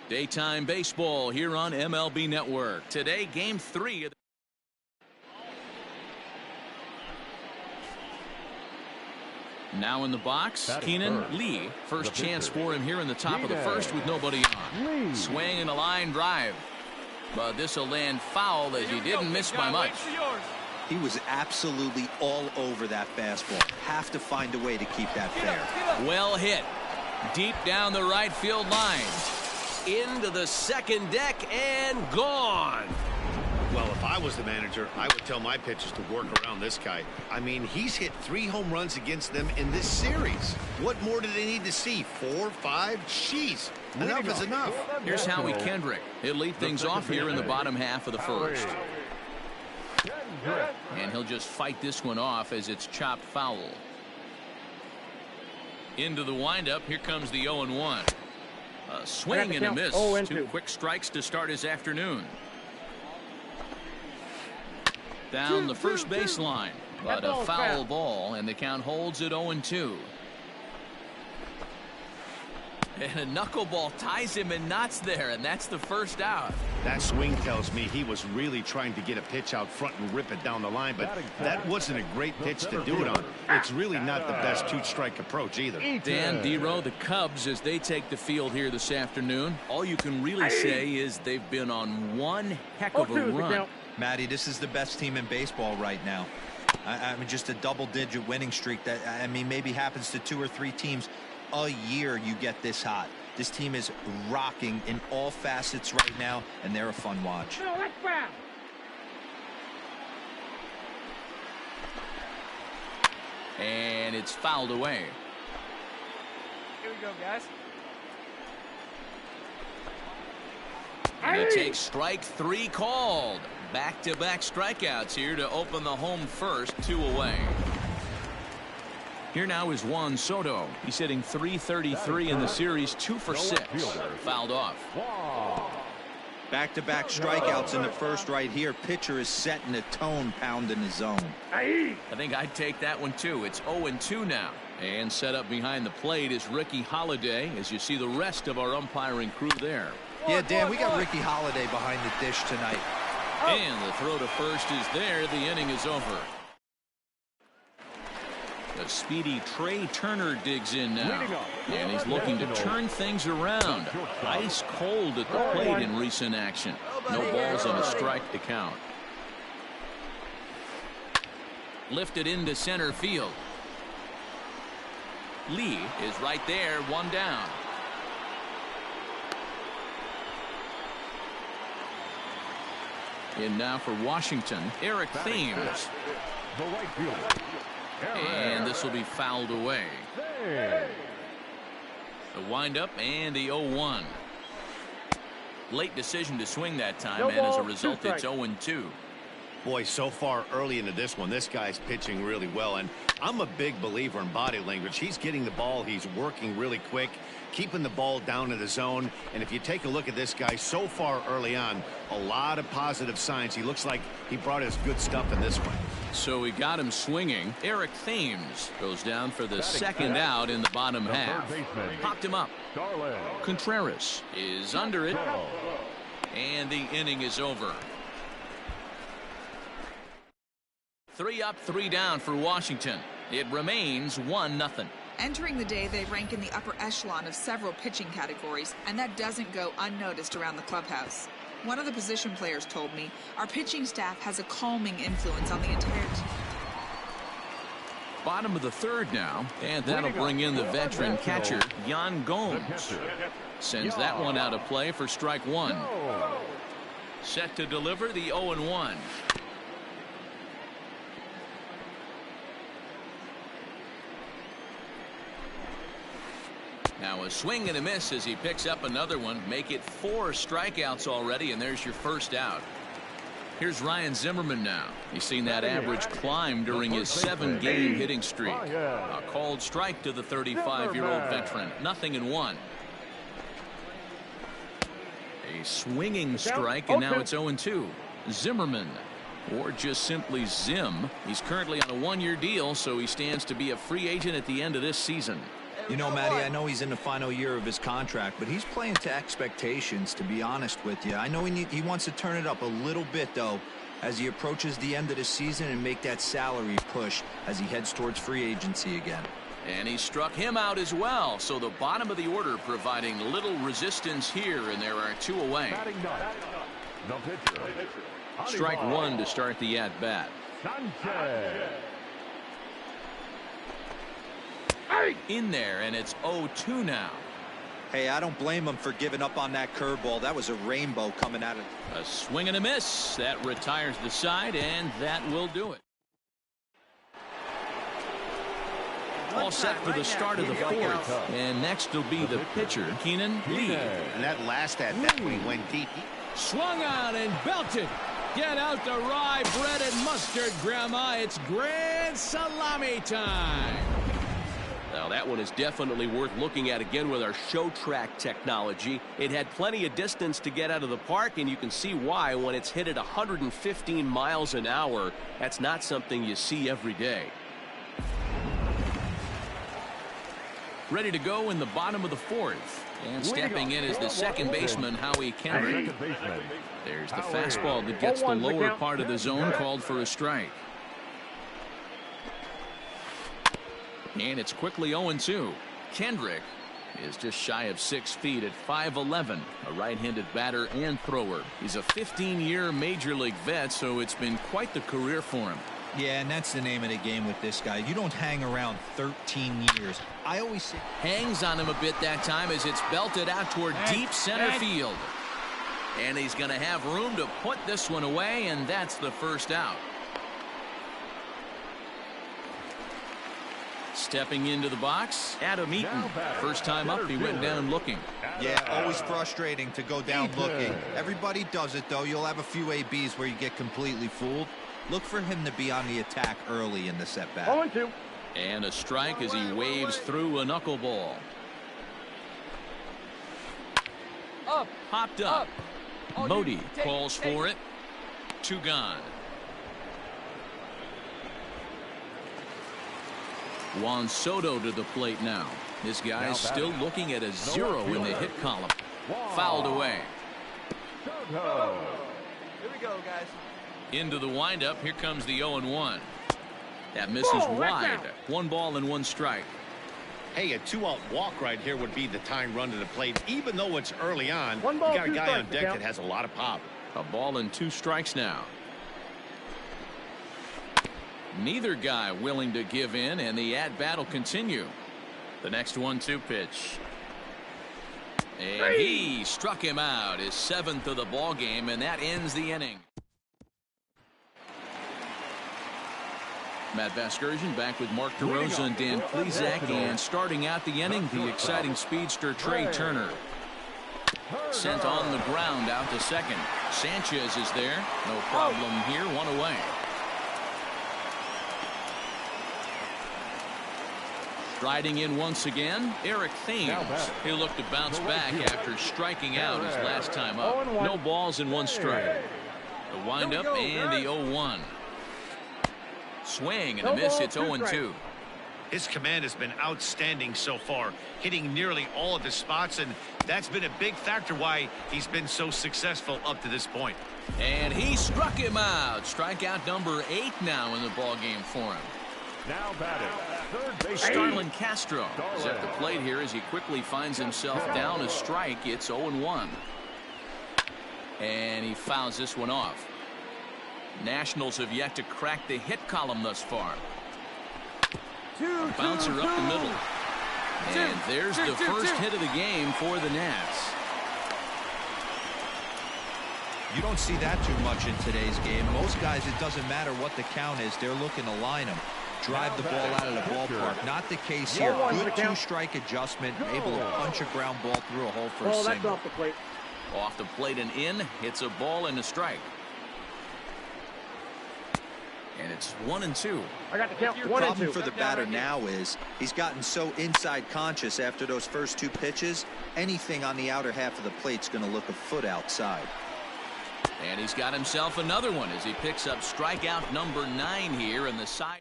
Daytime baseball here on MLB Network. Today, Game 3 of the Now in the box, Keenan Lee. First chance for him here in the top of the first with nobody on. Swing and a line drive. But this will land foul as he didn't miss by much. He was absolutely all over that fastball. Have to find a way to keep that fair. Well hit. Deep down the right field line. Into the second deck and gone. Well, if I was the manager, I would tell my pitchers to work around this guy. I mean, he's hit 3 home runs against them in this series. What more do they need to see? 4, 5? Jeez. Enough is enough. Here's Howie Kendrick. He'll lead things off here in the bottom half of the first. And he'll just fight this one off as it's chopped foul. Into the windup. Here comes the 0-1. A swing and a miss. 2 quick strikes to start his afternoon. Down the first baseline, but a foul ball, and the count holds at 0-2. And a knuckleball ties him in knots there, and that's the first out. That swing tells me he was really trying to get a pitch out front and rip it down the line, but that wasn't a great pitch to do it on. It's really not the best 2-strike approach either. Dan Dero, the Cubs, as they take the field here this afternoon, all you can really say is they've been on one heck of a run. Matty, this is the best team in baseball right now. I mean, just a double-digit winning streak that, I mean, maybe happens to 2 or 3 teams a year. You get this hot. This team is rocking in all facets right now, and they're a fun watch. And it's fouled away. Here we go, guys. And he takes strike 3 called. Back-to-back strikeouts here to open the home first. 2 away. Here now is Juan Soto. He's hitting .333 in the series, 2 for 6. Fouled off. Back-to-back strikeouts in the first right here. Pitcher is setting the tone, pounding his zone. I think I'd take that one too. It's 0-2 now. And set up behind the plate is Ricky Holiday, as you see the rest of our umpiring crew there. Yeah, Dan, we got Ricky Holiday behind the dish tonight. And the throw to first is there. The inning is over. The speedy Trey Turner digs in now, and he's looking to turn things around. Ice cold at the plate in recent action. No balls and a strike to count. Lifted into center field. Lee is right there, 1 down. In now for Washington, Eric Thames. And this will be fouled away. The windup and the 0-1. Late decision to swing that time, and as a result, it's 0-2. Boy, so far early into this one, this guy's pitching really well, and I'm a big believer in body language. He's getting the ball, he's working really quick, keeping the ball down in the zone, and if you take a look at this guy so far early on, a lot of positive signs. He looks like he brought his good stuff in this one. So we got him swinging. Eric Thames goes down for the second out in the bottom half. Popped him up. Contreras is under it, and the inning is over. 3 up, 3 down for Washington. It remains 1-0. Entering the day, they rank in the upper echelon of several pitching categories, and that doesn't go unnoticed around the clubhouse. One of the position players told me our pitching staff has a calming influence on the entire team. Bottom of the third now, and that'll bring in the veteran catcher, Yan Gomes. Sends that one out of play for strike 1. Set to deliver the 0-1. Now a swing and a miss as he picks up another one. Make it 4 strikeouts already, and there's your first out. Here's Ryan Zimmerman now. He's seen that average climb during his 7-game hitting streak. A called strike to the 35-year-old veteran. 0-1. A swinging strike, and now it's 0-2. Zimmerman, or just simply Zim. He's currently on a 1-year deal, so he stands to be a free agent at the end of this season. You know, Matty, I know he's in the final year of his contract, but he's playing to expectations, to be honest with you. I know he wants to turn it up a little bit, though, as he approaches the end of the season and make that salary push as he heads towards free agency again. And he struck him out as well. So the bottom of the order providing little resistance here, and there are 2 away. Batting ninth, the pitcher. Strike 1 to start the at-bat. Sanchez. In there, and it's 0-2 now. Hey, I don't blame him for giving up on that curveball. That was a rainbow coming out of. A swing and a miss. That retires the side, and that will do it. All set for the start of the 4th. And next will be the pitcher, Keenan Lee. And that last at-bat when he went deep. Swung on and belted. Get out the rye bread and mustard, Grandma. It's grand salami time. Now that one is definitely worth looking at again with our show track technology. It had plenty of distance to get out of the park, and you can see why when it's hit at 115 miles an hour. That's not something you see every day. Ready to go in the bottom of the 4th. And stepping in is the second baseman, Howie Kendrick. There's the fastball that gets the lower part of the zone, called for a strike. And it's quickly 0-2. Kendrick is just shy of 6 feet at 5'11", a right-handed batter and thrower. He's a 15-year Major League vet, so it's been quite the career for him. Yeah, and that's the name of the game with this guy. You don't hang around 13 years. I always say. Hangs on him a bit that time as it's belted out toward deep center field. And he's going to have room to put this one away, and that's the first out. Stepping into the box, Adam Eaton. First time up, he went down looking. Yeah, always frustrating to go down looking. Everybody does it, though. You'll have a few ABs where you get completely fooled. Look for him to be on the attack early in the setback. 0-2. And a strike as he waves through a knuckleball. Up. Popped up. Oh, Modi take calls for it. 2 gone. Juan Soto to the plate now. This guy is still looking at a 0 in the hit column. Fouled away. Here we go, guys. Into the windup. Here comes the 0-1. That misses wide. 1 ball and 1 strike. Hey, a 2-out walk right here would be the time run to the plate. Even though it's early on, you got a guy on deck that has a lot of pop. A ball and 2 strikes now. Neither guy willing to give in, and the at-bat will continue. The next 1-2 pitch. And he struck him out. His 7th of the ball game, and that ends the inning. Matt Vasgersian back with Mark DeRosa and Dan Plesac, and starting out the inning, the exciting speedster Trey Turner. Sent on the ground out to second. Sanchez is there. No problem here. 1 away. Striding in once again, Eric Thames. He'll look to bounce back after striking out his last time up. No balls and 1 strike. The windup and the 0-1. Swing and a miss. It's 0-2. His command has been outstanding so far, hitting nearly all of his spots, and that's been a big factor why he's been so successful up to this point. And he struck him out. Strikeout number 8 now in the ball game for him. Now batting, third base. Starlin Castro is at the plate here as he quickly finds himself down a strike. It's 0-1. And he fouls this one off. Nationals have yet to crack the hit column thus far. A bouncer up the middle. And there's the first hit of the game for the Nats. You don't see that too much in today's game. Most guys, it doesn't matter what the count is. They're looking to line them. Drive the ball out of the ballpark. Not the case here. Good 2-strike adjustment. Able to punch a ground ball through a hole for a single. Off the plate. Off the plate and in. Hits a ball and a strike. And it's 1-2. I got the count. The problem for the batter now is he's gotten so inside conscious after those first 2 pitches. Anything on the outer half of the plate's going to look a foot outside. And he's got himself another one as he picks up strikeout number 9 here in the side.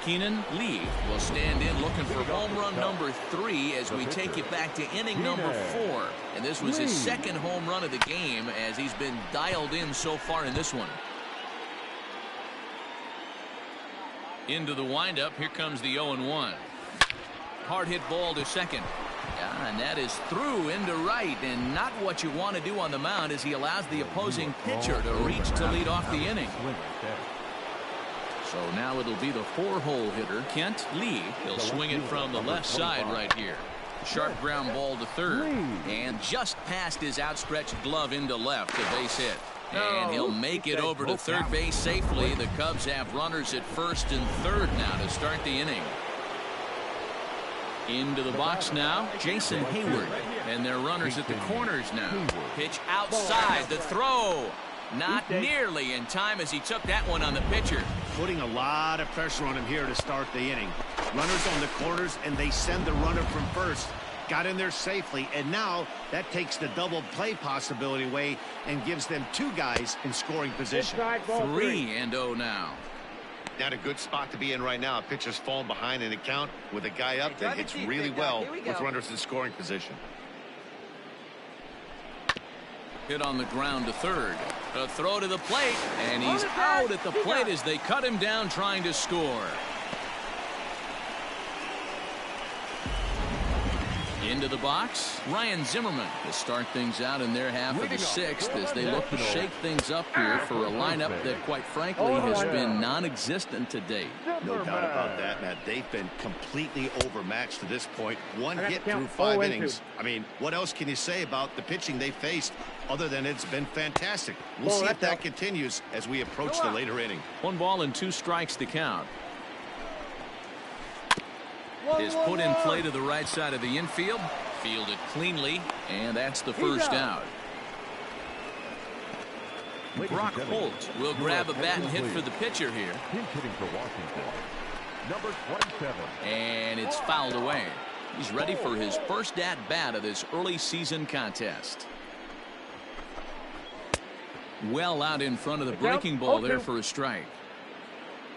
Keenan Lee will stand in looking for home run number 3 as we take it back to inning number 4. And this was his 2nd home run of the game as he's been dialed in so far in this one. Into the windup. Here comes the 0-1. Hard hit ball to second. Yeah, and that is through into right, and not what you want to do on the mound as he allows the opposing pitcher to reach to lead off the inning. So now it'll be the 4-hole hitter, Kent Lee. He'll swing it from the left side right here. Sharp ground ball to third, and just past his outstretched glove into left, a base hit. And he'll make it over to third base safely. The Cubs have runners at first and third now to start the inning. Into the box now, Jason Hayward. And their runners at the corners now. Pitch outside, the throw. Not nearly in time as he took that one on the pitcher. Putting a lot of pressure on him here to start the inning. Runners on the corners, and they send the runner from first. Got in there safely, and now that takes the double play possibility away and gives them 2 guys in scoring position. 3-0 now. Not a good spot to be in right now. Pitcher's falling behind in the count with a guy up that hits really well with runners in scoring position. Hit on the ground to third. A throw to the plate, and he's out at the plate as they cut him down trying to score. Into the box, Ryan Zimmerman to start things out in their half of the 6th as they look to shake things up here for a lineup that, quite frankly, has been non-existent to date. No doubt about that, Matt. They've been completely overmatched to this point. 1 hit through 5 innings. I mean, what else can you say about the pitching they faced other than it's been fantastic? We'll see if that continues as we approach the later inning. 1 ball and 2 strikes to count. Is put in play to the right side of the infield. Fielded cleanly, and that's the first out. Brock Holt will grab a bat and hit for the pitcher here. Hitting for Washington. Number 27. And it's fouled away. He's ready for his first at-bat of this early season contest. Well out in front of the breaking ball there for a strike.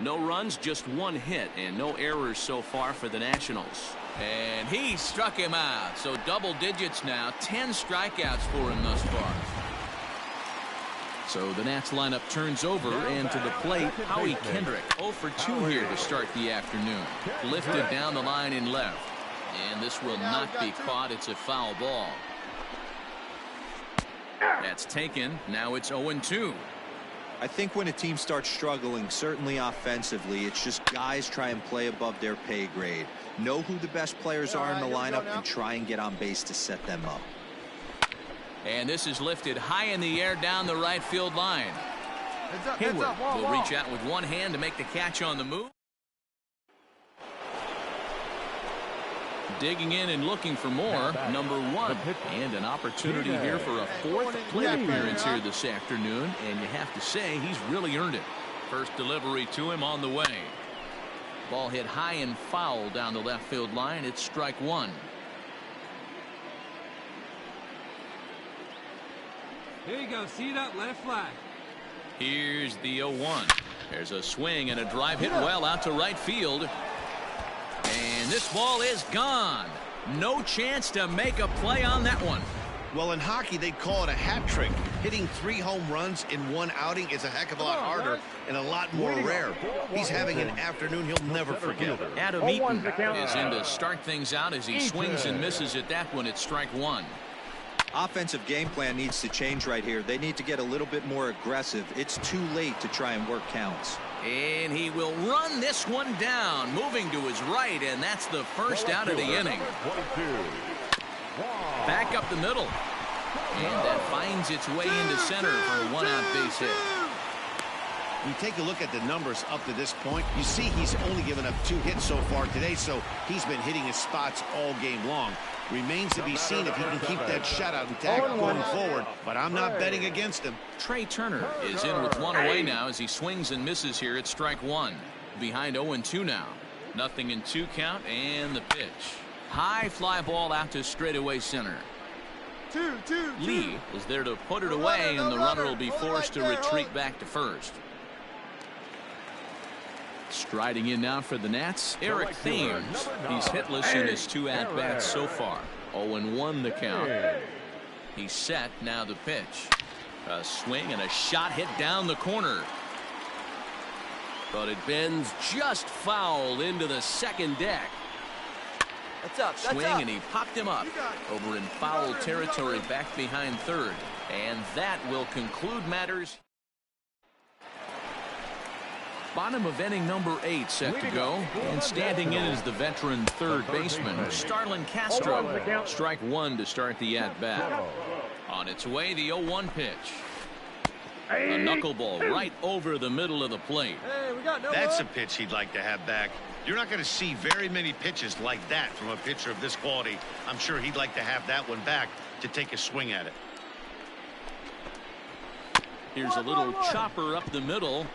No runs, just 1 hit, and no errors so far for the Nationals. And he struck him out. So double digits now. 10 strikeouts for him thus far. So the Nats lineup turns over, and to the plate, Howie Kendrick. 0 for 2 here to start the afternoon. Lifted down the line in left. And this will not be caught. It's a foul ball. That's taken. Now it's 0-2. I think when a team starts struggling, certainly offensively, it's just guys try and play above their pay grade. Know who the best players are in the lineup and try and get on base to set them up. And this is lifted high in the air down the right field line. Hayward will reach out with 1 hand to make the catch on the move. Digging in and looking for more, number 1. And an opportunity here for a 4th plate appearance here this afternoon. And you have to say he's really earned it. First delivery to him on the way. Ball hit high and foul down the left field line. It's strike 1. Here you go. See that? Let it fly. Here's the 0-1. There's a swing and a drive hit well out to right field. And this ball is gone. No chance to make a play on that one. Well, in hockey, they'd call it a hat trick. Hitting 3 home runs in 1 outing is a heck of a lot harder and a lot more rare. He's having an afternoon he'll never forget. Adam Eaton is in to start things out as he swings and misses at that one. It's strike 1. Offensive game plan needs to change right here. They need to get a little bit more aggressive. It's too late to try and work counts. And he will run this one down, moving to his right, and that's the first out of the inning. Back up the middle. And that finds its way into center for a 1-out base hit. You take a look at the numbers up to this point, you see he's only given up 2 hits so far today, so he's been hitting his spots all game long. Remains to be seen if he can keep that shutout intact going forward, but I'm not betting against him. Trey Turner is in with 1 away now as he swings and misses here at strike 1. Behind 0-2 now. Nothing in 2 count, and the pitch. High fly ball out to straightaway center. Lee is there to put it away, and the runner will be forced to retreat back to first. Striding in now for the Nats, Eric Thames. He's hitless in his 2 at-bats so far. 0-1 the count. He's set, now the pitch. A swing and a shot hit down the corner. But it bends just foul into the second deck. That's up. Swing, and he popped him up over in foul territory back behind third. And that will conclude matters. Bottom of inning number 8 set to go. And standing in is the veteran third baseman, Starlin Castro. Strike one to start the at-bat. On its way, the 0-1 pitch. A knuckleball right over the middle of the plate. That's a pitch he'd like to have back. You're not going to see very many pitches like that from a pitcher of this quality. I'm sure he'd like to have that one back to take a swing at it. Here's a little chopper up the middle.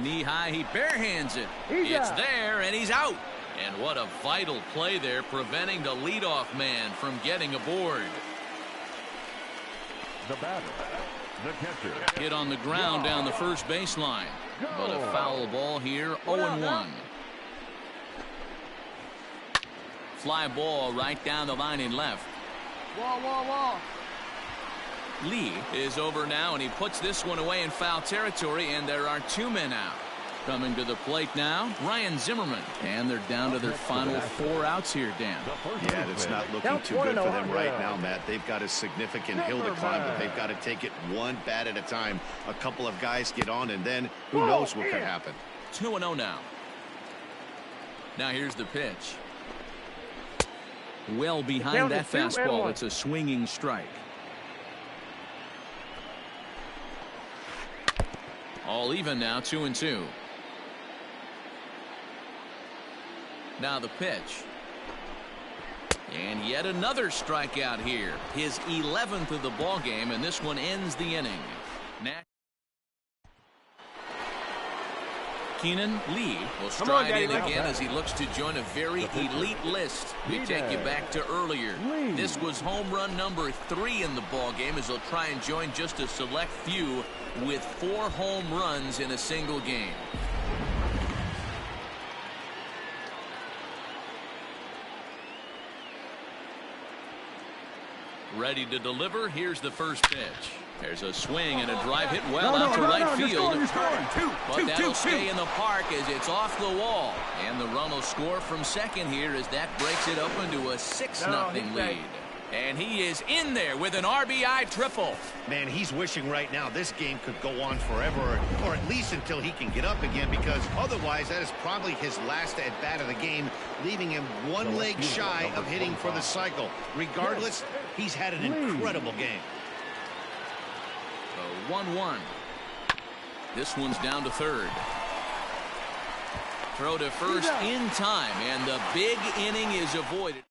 Knee high, he barehands it. It's there, and he's out. And what a vital play there, preventing the leadoff man from getting aboard. The batter, the catcher. Hit on the ground down the first baseline. But a foul ball here, 0-1. Fly ball right down the line in left. Lee is over now, and he puts this one away in foul territory, and there are 2 men out. Coming to the plate now, Ryan Zimmerman. And they're down to their final 4 outs here, Dan. Yeah, it's not looking too good for them right now, Matt. They've got a significant hill to climb, but they've got to take it one bat at a time. A couple of guys get on, and then who knows what could happen. 2-0 now. Now here's the pitch. Well behind that fastball. It's a swinging strike. All even now, 2-2. Now the pitch. And yet another strikeout here. His 11th of the ball game, and this one ends the inning. Keenan Lee will stride in again as he looks to join a very elite list. We take you back to earlier. This was home run number 3 in the ball game, as he'll try and join just a select few with 4 home runs in a single game. Ready to deliver. Here's the first pitch. There's a swing and a drive hit well out to right field. But that'll stay in the park as it's off the wall. And the run will score from second here as that breaks it up into a 6-0 lead. And he is in there with an RBI triple. Man, he's wishing right now this game could go on forever, or at least until he can get up again, because otherwise that is probably his last at-bat of the game, leaving him one leg shy of hitting for the cycle. Regardless, he's had an incredible game. 1-1. This one's down to third. Throw to first in time, and the big inning is avoided.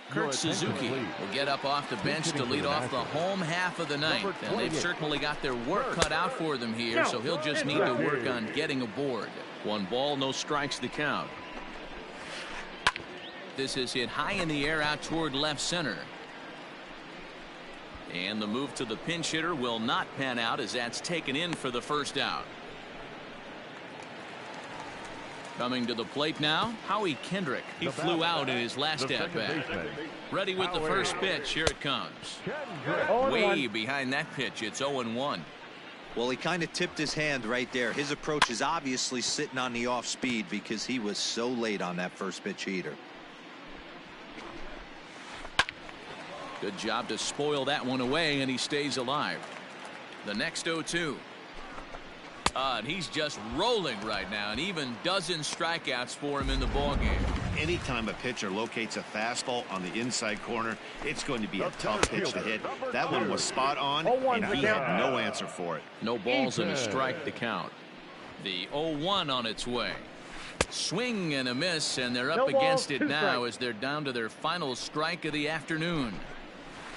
Kurt Suzuki will get up off the bench to lead off the home half of the ninth, and they've certainly got their work cut out for them here, so he'll just need to work on getting aboard. 1 ball, no strikes to count. This is hit high in the air out toward left center. And the move to the pinch hitter will not pan out, as that's taken in for the first out. Coming to the plate now, Howie Kendrick. He flew out in his last at-bat. Ready with the first pitch. Here it comes. Way behind that pitch. It's 0-1. Well, he kind of tipped his hand right there. His approach is obviously sitting on the off speed because he was so late on that first pitch heater. Good job to spoil that one away, and he stays alive. The next 0-2. And he's just rolling right now, and even dozens strikeouts for him in the ballgame. Anytime a pitcher locates a fastball on the inside corner, it's going to be a tough pitch to hit. That one was spot on, and he had no answer for it. No balls and a strike to count. The 0-1 on its way. Swing and a miss, and they're up against it now as they're down to their final strike of the afternoon.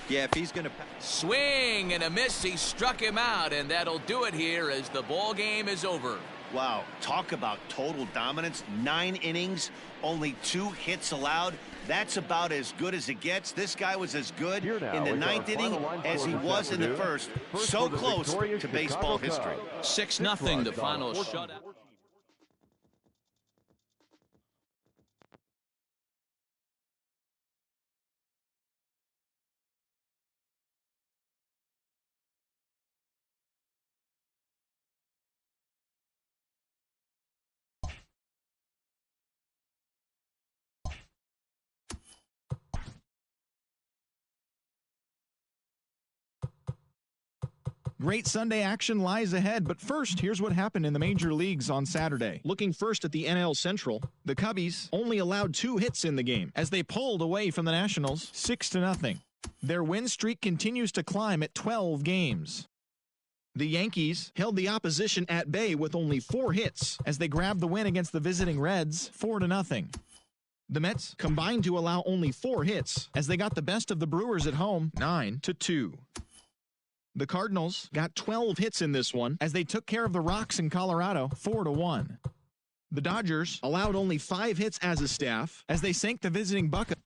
Yeah, if he's going to swing and a miss, he struck him out, and that'll do it here as the ball game is over. Wow, talk about total dominance. 9 innings, only 2 hits allowed. That's about as good as it gets. This guy was as good in the 9th inning as he was in the first. So close to baseball history. 6-0 the final shutout. Great Sunday action lies ahead, but first, here's what happened in the major leagues on Saturday. Looking first at the NL Central, the Cubbies only allowed 2 hits in the game as they pulled away from the Nationals 6-0. Their win streak continues to climb at 12 games. The Yankees held the opposition at bay with only 4 hits as they grabbed the win against the visiting Reds 4-0. The Mets combined to allow only 4 hits as they got the best of the Brewers at home 9-2. The Cardinals got 12 hits in this one as they took care of the Rocks in Colorado 4-1. The Dodgers allowed only 5 hits as a staff as they sank the visiting Buccaneers.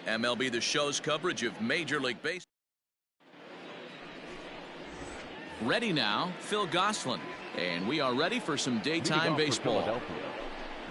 MLB The Show's coverage of Major League Baseball. Ready now, Phil Gosselin. And we are ready for some daytime baseball.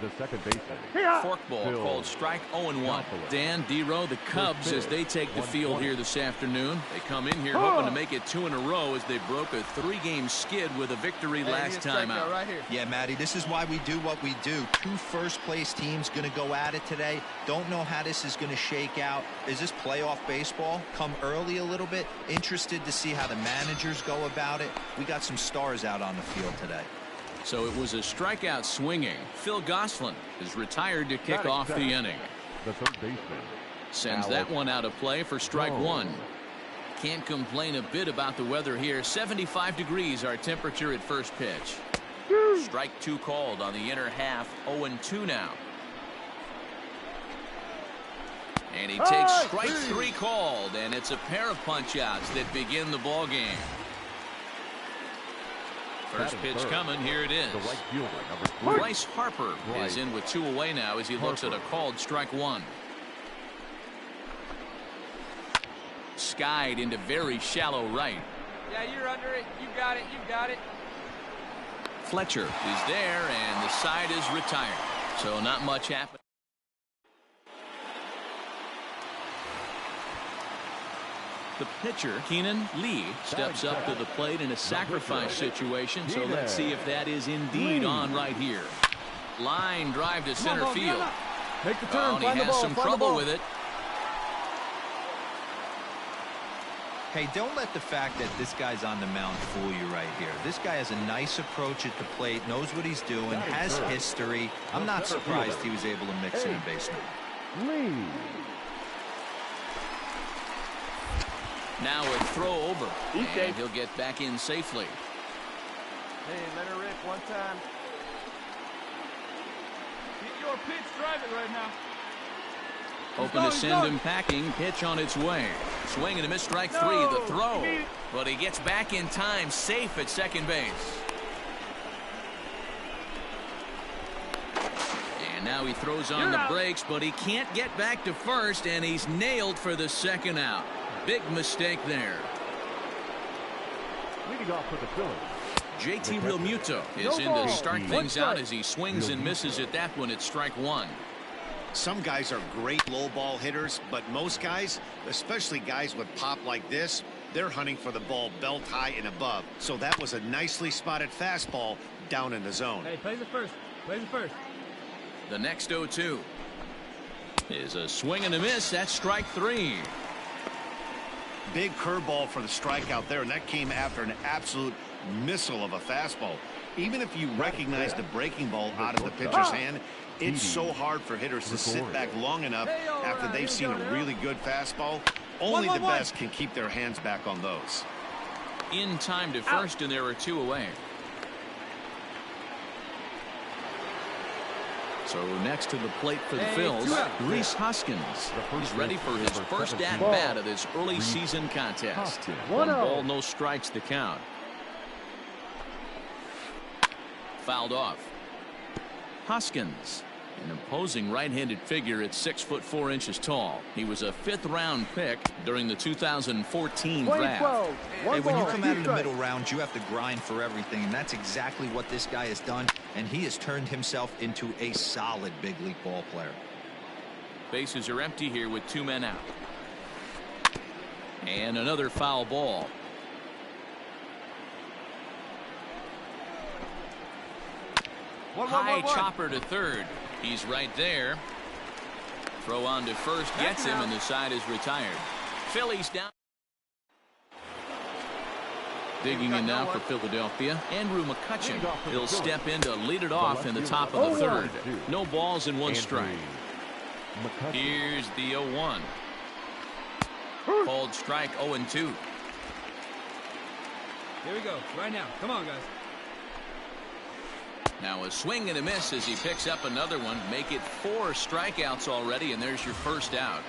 The second baseman. Forkball called strike 0-1. Dan Dero, the Cubs, as they take the field here this afternoon. They come in here hoping to make it 2 in a row as they broke a 3-game skid with a victory last time out. Right here. Yeah, Matty, this is why we do what we do. 2 first-place teams going to go at it today. Don't know how this is going to shake out. Is this playoff baseball? Come early a little bit. Interested to see how the managers go about it. We got some stars out on the field today. So it was a strikeout swinging. Phil Gosselin is retired to kick off the inning. The third baseman. Sends that one out of play for strike 1. Can't complain a bit about the weather here. 75 degrees our temperature at first pitch. Strike 2 called on the inner half. 0-2 now. And he takes strike 3 called, and it's a pair of punch outs that begin the ball game. First pitch coming. Here it is. The right fielder, number 3. Bryce Harper is in with 2 away now as he looks at a called strike 1. Skied into very shallow right. Yeah, you're under it. You got it. You got it. Fletcher is there, and the side is retired. So not much happened. The pitcher, Keenan Lee, steps up to the plate in a sacrifice situation. So let's see if that is indeed on right here. Line drive to center field. Make the turn. Oh, and he has some trouble with it. Hey, don't let the fact that this guy's on the mound fool you right here. This guy has a nice approach at the plate, knows what he's doing, has history. I'm not surprised he was able to mix in a base runner. Now a throw over, and he'll get back in safely. Hey, let her rip one time. Get your pitch, drive it right now. Hoping to send him packing. Pitch on its way. Swing and a miss, strike 3. The throw. But he gets back in time, safe at second base. And now he throws on the brakes, but he can't get back to first, and he's nailed for the second out. Big mistake there. Leading off for the Phillies. JT Realmuto is in to start things out as he swings and misses at that one at strike 1. Some guys are great low ball hitters, but most guys, especially guys with pop like this, they're hunting for the ball belt high and above. So that was a nicely spotted fastball down in the zone. Hey, plays it first. Plays it first. The next 0-2 is a swing and a miss. That's strike 3. Big curveball for the strikeout there, and that came after an absolute missile of a fastball. Even if you recognize the breaking ball out of the pitcher's hand, it's so hard for hitters to sit back long enough after they've seen a really good fastball. Only the best can keep their hands back on those. In time to first, and there are 2 away. So next to the plate for the Phils, Rhys Hoskins. He's ready for his first at-bat of this early season contest. 1 ball, no strikes to count. Fouled off. Hoskins, an imposing right-handed figure at 6'4" tall. He was a 5th-round pick during the 2014 draft. Hey, when you come out of the middle rounds, you have to grind for everything, and that's exactly what this guy has done, and he has turned himself into a solid big league ball player. Bases are empty here with 2 men out. And another foul ball. High chopper to third. He's right there. Throw on to first gets him, and the side is retired. Phillies down. Digging in now for Philadelphia, Andrew McCutchen. He'll step in to lead it off in the top of the 3rd. No balls and 1 strike. Here's the 0-1. Called strike 0-2. Here we go. Right now. Come on, guys. Now a swing and a miss as he picks up another one. Make it 4 strikeouts already, and there's your first out.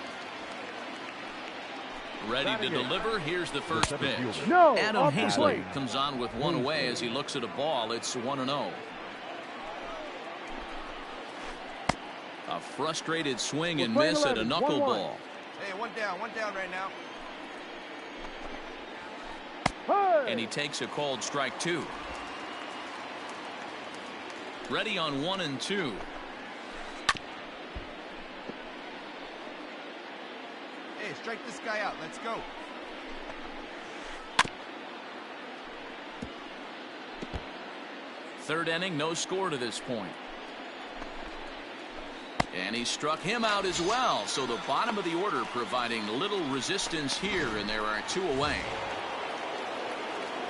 Ready to deliver. Here's the first pitch. Adam Hazlett comes on with 1 away as he looks at a ball. It's 1-0. A frustrated swing and miss at a knuckleball. Hey, one down right now. And he takes a called strike 2. Ready on 1 and 2. Hey, strike this guy out. Let's go. Third inning, no score to this point. And he struck him out as well. So the bottom of the order providing little resistance here, and there are 2 away.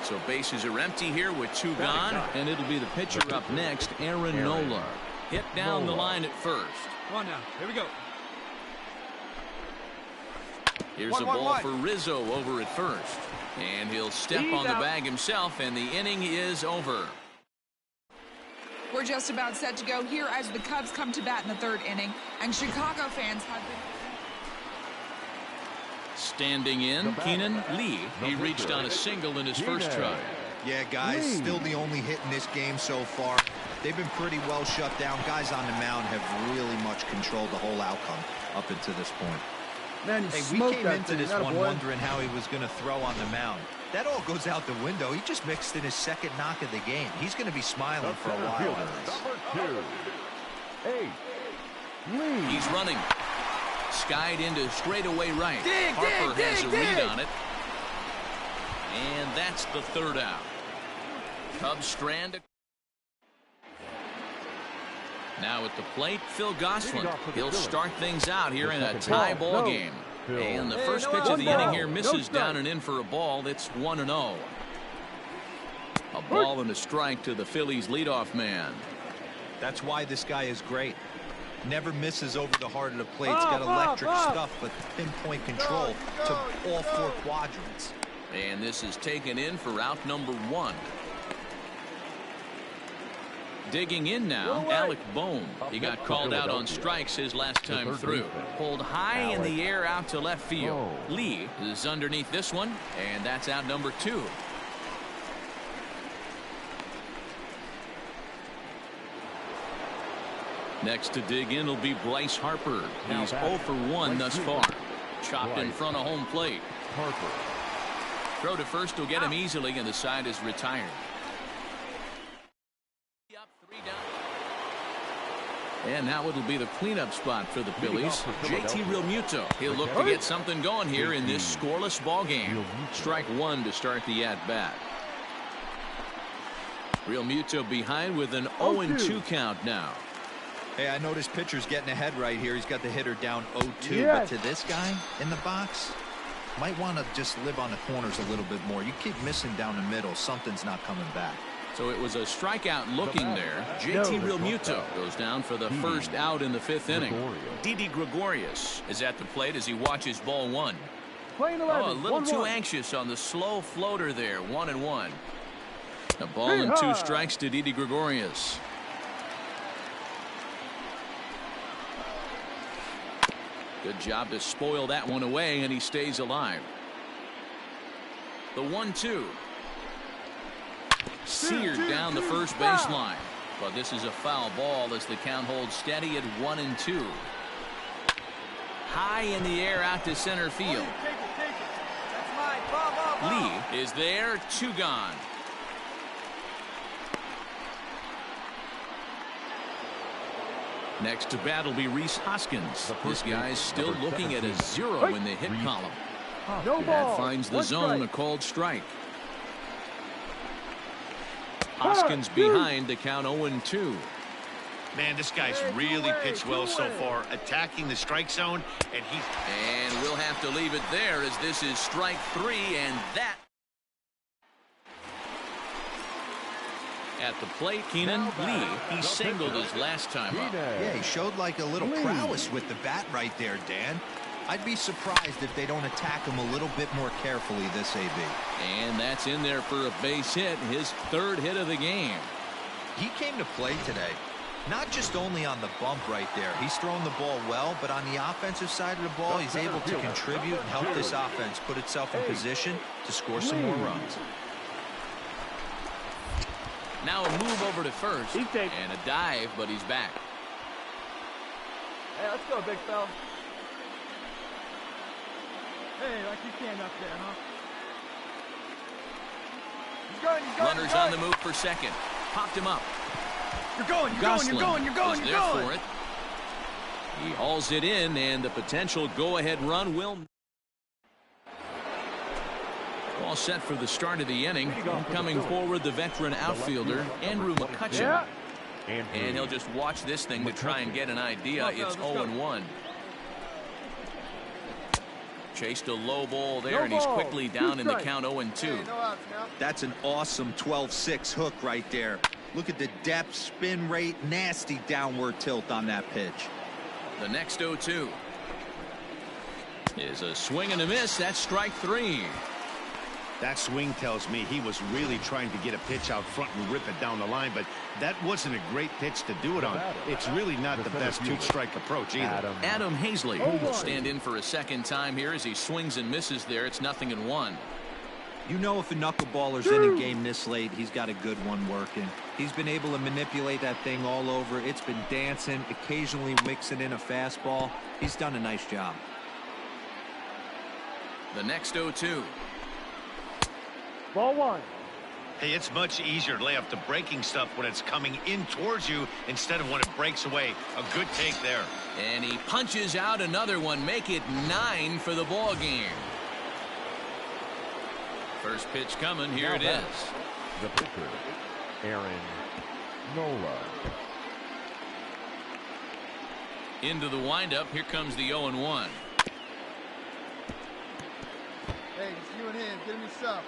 So bases are empty here with 2 gone, and it'll be the pitcher up next, Aaron Nola. Hit down the line at first. Come on now. Here we go. Here's a ball for Rizzo over at first. And he'll step on the bag himself, and the inning is over. We're just about set to go here as the Cubs come to bat in the 3rd inning, and Chicago fans have been... Standing in, Keenan Lee. He reached on a single in his first try. Yeah, guys, still the only hit in this game so far. They've been pretty well shut down. Guys on the mound have really much controlled the whole outcome up until this point. Man, hey, we came into this one wondering how he was going to throw on the mound. That all goes out the window. He just mixed in his second knock of the game. He's going to be smiling for a while on this. He's running. Skied into straightaway right. Harper has a read on it. And that's the third out. Cubs strand. Now at the plate, Phil Gosselin. He'll start things out here in a tie ball game. And the first pitch of the inning here misses down and in for a ball. That's 1-0. A ball and a strike to the Phillies leadoff man. That's why this guy is great. Never misses over the heart of the plate. He's got electric stuff, but pinpoint control to all four quadrants. And this is taken in for out number 1. Digging in now, Alec Bohm. He got called out on strikes his last time through. Pulled high in the air out to left field. Lee is underneath this one, and that's out number 2. Next to dig in will be Bryce Harper. He's 0 for 1 thus far. Chopped in front of home plate. Throw to first will get him easily, and the side is retired. And now it'll be the cleanup spot for the Phillies. JT Realmuto. He'll look to get something going here in this scoreless ball game. Strike 1 to start the at-bat. Realmuto behind with an 0-2 count now. Hey, I noticed pitcher's getting ahead right here. He's got the hitter down 0-2, but to this guy in the box, might want to just live on the corners a little bit more. You keep missing down the middle, something's not coming back. So it was a strikeout looking there. JT Realmuto goes down for the first out in the 5th inning. Didi Gregorius is at the plate as he watches ball 1. Oh, a little too anxious on the slow floater there. 1-1. A ball and 2 strikes to Didi Gregorius. Good job to spoil that one away, and he stays alive. The 1-2. Seared down the first baseline. But this is a foul ball as the count holds steady at 1-2. High in the air out to center field. Lee is there. 2 gone. Next to bat will be Rhys Hoskins. This guy's still looking at a 0 in the hit column. That finds the zone, a called strike. Hoskins behind the count 0-2. Man, this guy's really pitched well so far, attacking the strike zone, and we'll have to leave it there as this is strike 3, and that. At the plate, Keenan, Lee, he singled his last time up. Yeah, he showed like a little prowess with the bat right there, Dan. I'd be surprised if they don't attack him a little bit more carefully this AB. And that's in there for a base hit, his 3rd hit of the game. He came to play today, not just only on the bump right there. He's thrown the ball well, but on the offensive side of the ball, he's able to contribute and help this offense put itself in position to score some more runs. Now a move over to first and a dive, but he's back. Hey, let's go, big fella. Hey, like you can up there, huh? Runners on the move for second. Popped him up. You're going, you're going, you're going, you're going, you're going. For it. He hauls it in, and the potential go-ahead run will. All set for the start of the inning. Coming forward, the veteran outfielder, Andrew McCutchen. And he'll just watch this thing to try and get an idea. It's 0-1. Chased a low ball there, and he's quickly down in the count 0-2. That's an awesome 12-6 hook right there. Look at the depth, spin rate, nasty downward tilt on that pitch. The next 0-2 is a swing and a miss. That's strike 3. that swing tells me he was really trying to get a pitch out front and rip it down the line, but that wasn't a great pitch to do it on. It's really not the best two-strike approach either. Adam Hazley will stand in for a second time here as he swings and misses there. It's 0-1. You know, if a knuckleballer's in a game this late, he's got a good one working. He's been able to manipulate that thing all over. It's been dancing, occasionally mixing in a fastball. He's done a nice job. The next 0-2. Ball one. Hey, it's much easier to lay off the breaking stuff when it's coming in towards you instead of when it breaks away. A good take there. And he punches out another one. Make it 9 for the ball game. First pitch coming. Here it is. The pitcher, Aaron Nola. Into the windup. Here comes the 0-1. Hey, it's you and him. Get him yourself.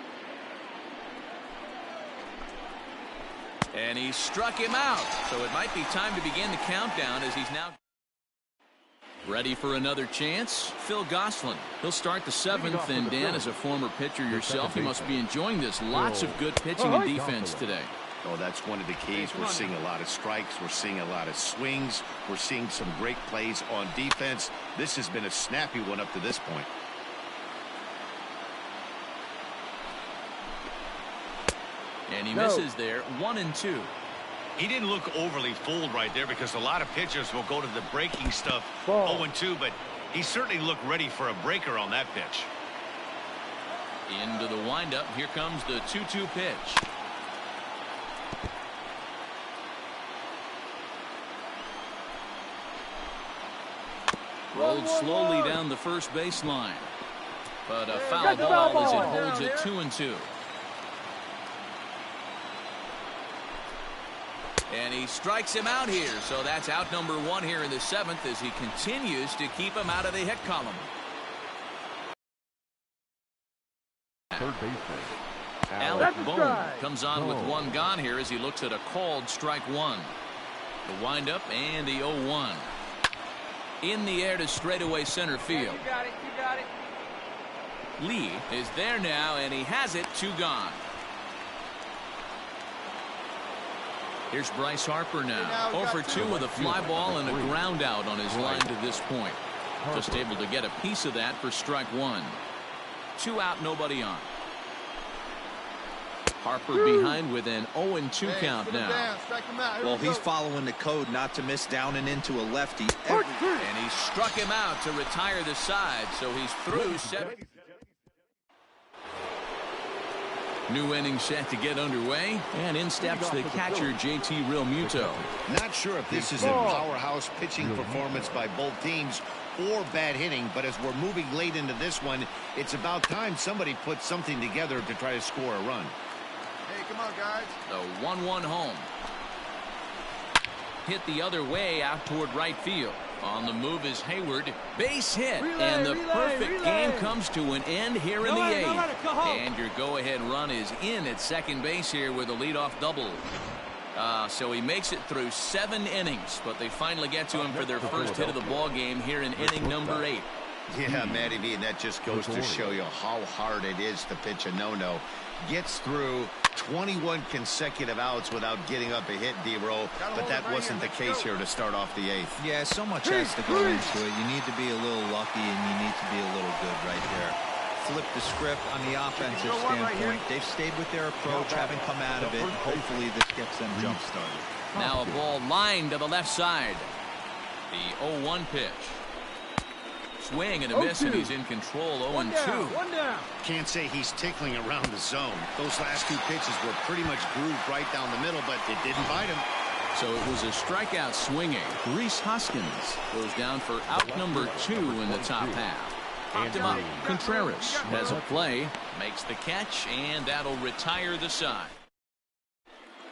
And he struck him out. So it might be time to begin the countdown as he's now ready for another chance. Phil Gosselin. He'll start the 7th. And Dan, as a former pitcher yourself, you must be enjoying this. Lots of good pitching and defense today. Oh, that's one of the keys. We're seeing a lot of strikes. We're seeing a lot of swings. We're seeing some great plays on defense. This has been a snappy one up to this point. And he misses there. 1-2. He didn't look overly fooled right there because a lot of pitchers will go to the breaking stuff 0-2, but he certainly looked ready for a breaker on that pitch. Into the windup. Here comes the 2-2 pitch. Rolled slowly down the first baseline. But a foul ball as it holds it 2-2. And he strikes him out here. So that's out number 1 here in the 7th as he continues to keep him out of the hit column. Third baseman, Alec Bohm comes on with 1 gone here as he looks at a called strike 1. The windup and the 0-1. In the air to straightaway center field. You got it. You got it. Lee is there now, and he has it. 2 gone. Here's Bryce Harper now. 0-for-2 with a fly ball and a ground out on his line to this point. Just able to get a piece of that for strike 1. 2 out, nobody on. Harper behind with an 0-2 count now. Well, he's following the code not to miss down and into a lefty. And he struck him out to retire the side, so he's through 7. New inning set to get underway, and in steps the catcher JT Realmuto. Not sure if this is a powerhouse pitching performance by both teams or bad hitting, but as we're moving late into this one, it's about time somebody puts something together to try to score a run. Hey, come on, guys. The 1-1 home. Hit the other way out toward right field. On the move is Hayward. Base hit. And the perfect game comes to an end here in the 8th. And your go-ahead run is in at second base here with a leadoff double. So he makes it through 7 innings, but they finally get to him for their first hit of the ball game here in inning number 8. Yeah, Matty V, and that just goes to show you how hard it is to pitch a no-no. Gets through 21 consecutive outs without getting up a hit, D-Row, but that wasn't the case here to start off the 8th. Yeah, so much has to go into it. You need to be a little lucky, and you need to be a little good right there. Flip the script on the offensive standpoint. They've stayed with their approach, haven't come out of it. Hopefully this gets them jump-started. Now a ball lined to the left side. The 0-1 pitch. Swing and a miss, and he's in control. 0-2. Can't say he's tickling around the zone. Those last 2 pitches were pretty much grooved right down the middle, but it didn't bite him. So it was a strikeout swinging. Reese Hoskins goes down for out number 2 in the top half. Popped him up. Contreras has a play, makes the catch, and that'll retire the side.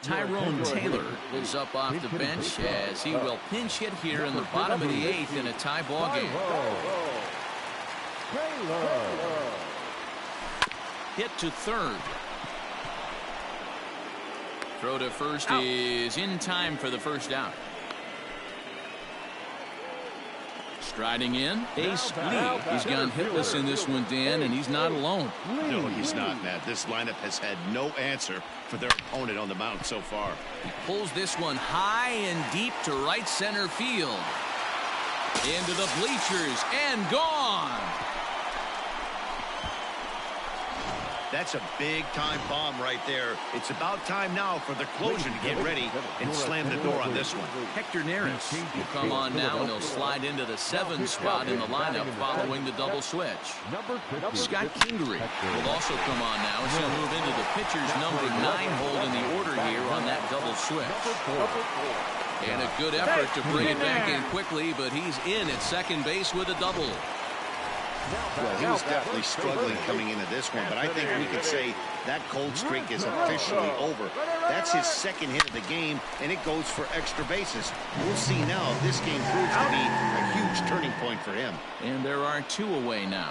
Tyrone Taylor is up off the bench as he will pinch hit here in the bottom of the 8th in a tie ball game. Hit to third. Throw to first is in time for the first out. Striding in, Ace Lee. He's gone hitless in this one, Dan, and he's not alone. No, he's not, Matt. This lineup has had no answer for their opponent on the mound so far. He pulls this one high and deep to right center field. Into the bleachers and gone. That's a big-time bomb right there. It's about time now for the closer to get ready and slam the door on this one. Hector Neris will come on now, and he'll slide into the 7 spot in the lineup following the double switch. Scott Kingery will also come on now, as he'll move into the pitcher's number 9 hole in the order here on that double switch. And a good effort to bring it back in quickly, but he's in at second base with a double. Well, he was definitely struggling coming into this one, but I think we could say that cold streak is officially over. That's his second hit of the game, and it goes for extra bases. We'll see now if this game proves to be a huge turning point for him. And there are 2 away now.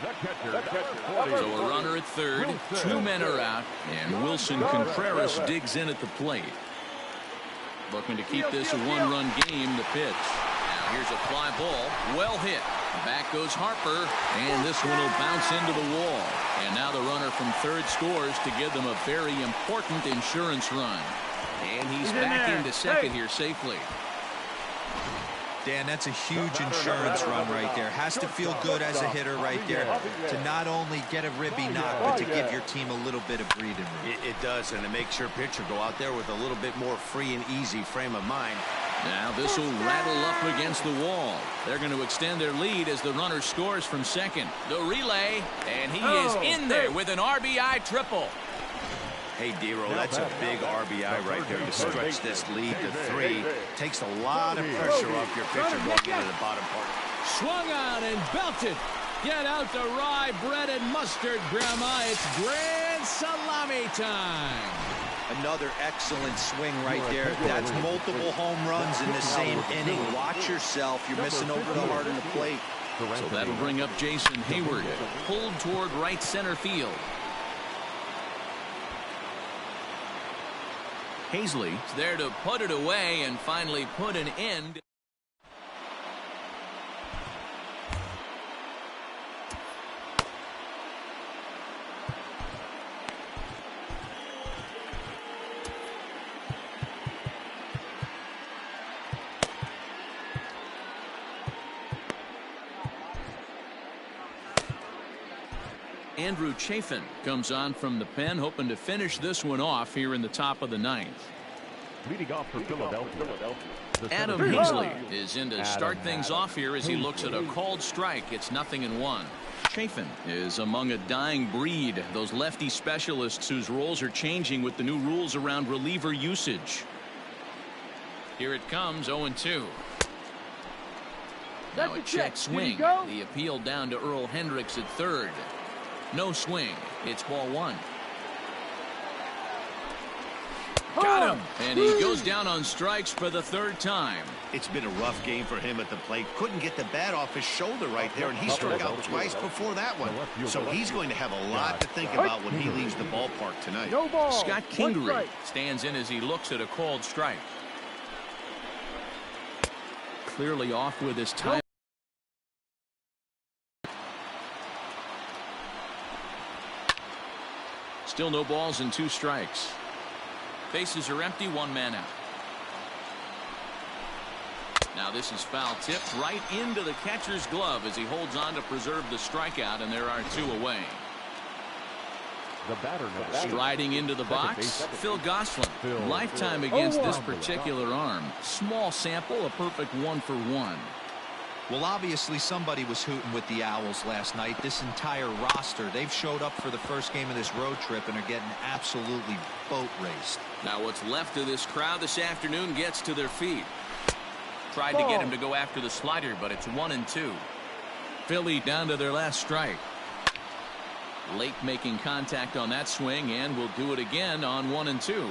So a runner at third, 2 men are out, and Wilson Contreras digs in at the plate. Looking to keep this a 1-run game. The pitch. Now here's a fly ball, well hit. Back goes Harper, and this one will bounce into the wall. And now the runner from third scores to give them a very important insurance run. And he's back into second here safely. Dan, that's a huge insurance run right there. Has to feel good as a hitter right there to not only get a ribby knock, but to give your team a little bit of breathing room. It does, and it makes your pitcher go out there with a little bit more free and easy frame of mind. Now this will rattle up against the wall. They're going to extend their lead as the runner scores from second. The relay, and he is in there with an RBI triple. Hey, Dero, that's a big RBI right there to stretch this lead to 3. Takes a lot of pressure off your pitcher going into the bottom part. Swung on and belted. Get out the rye bread and mustard, Grandma. It's grand salami time. Another excellent swing right there. That's multiple home runs in the same inning. Watch yourself. You're missing over the heart of the plate. So that'll bring up Jason Hayward, pulled toward right center field. Hazley's there to put it away and finally put an end. Andrew Chafin comes on from the pen, hoping to finish this one off here in the top of the 9th. Leading off for Philadelphia. Adam Hazley is in to start things off here as he looks at a called strike. It's 0-1. Chafin is among a dying breed, those lefty specialists whose roles are changing with the new rules around reliever usage. Here it comes, 0-2. Now a check swing. The appeal down to Earl Hendricks at third. No swing. It's ball 1. Got him. And he goes down on strikes for the 3rd time. It's been a rough game for him at the plate. Couldn't get the bat off his shoulder right there, and he struck out twice before that one. So he's going to have a lot to think about when he leaves the ballpark tonight. Scott Kingery stands in as he looks at a called strike. Clearly off with his time. Still no balls and 2 strikes. Bases are empty, 1 man out. Now this is foul tipped right into the catcher's glove as he holds on to preserve the strikeout, and there are 2 away. The batter striding into the box, Phil Gosselin. Lifetime against this particular arm. Small sample, a perfect 1-for-1. Well, obviously somebody was hooting with the Owls last night. This entire roster, they've showed up for the first game of this road trip and are getting absolutely boat raced. Now what's left of this crowd this afternoon gets to their feet. Tried to get him to go after the slider, but it's 1-2. Philly down to their last strike. Late making contact on that swing, and will do it again on 1-2.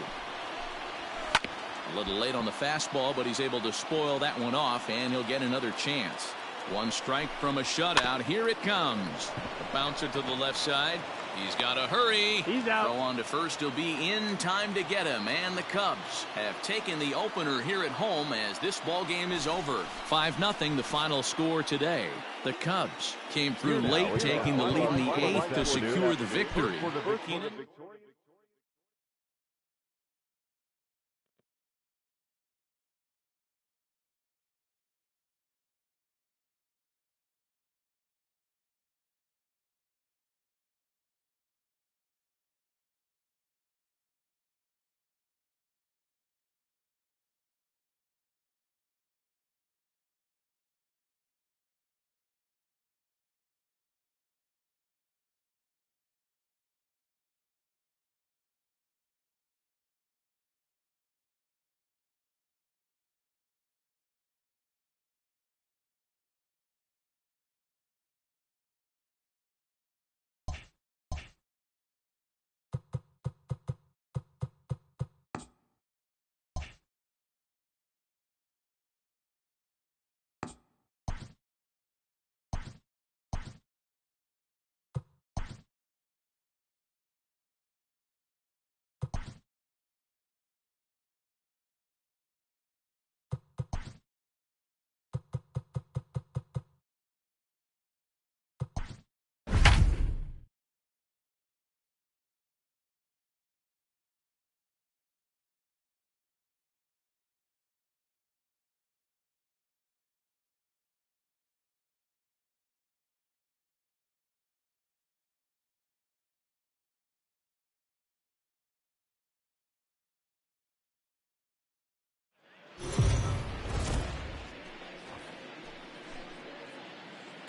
A little late on the fastball, but he's able to spoil that one off, and he'll get another chance. 1 strike from a shutout. Here it comes. A bouncer to the left side. He's got to hurry. He's out. Go on to first. He'll be in time to get him. And the Cubs have taken the opener here at home as this ball game is over. 5-0 the final score today. The Cubs came through late, taking the lead in the 8th to secure the victory.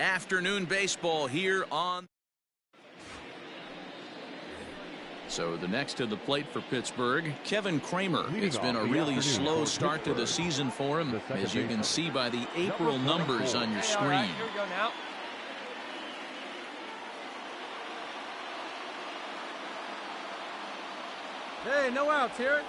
Afternoon baseball here on. So the next to the plate for Pittsburgh, Kevin Kramer. It's been a really slow start to the season for him, as you can see by the April numbers on your screen. Right, here we go now. Hey, no outs here.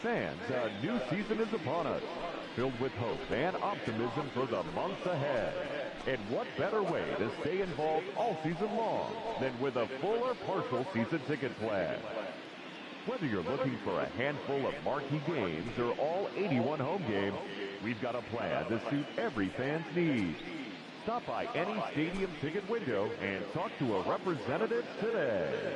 Fans, a new season is upon us, filled with hope and optimism for the months ahead. And what better way to stay involved all season long than with a full or partial season ticket plan? Whether you're looking for a handful of marquee games or all 81 home games, we've got a plan to suit every fan's needs. Stop by any stadium ticket window and talk to a representative today.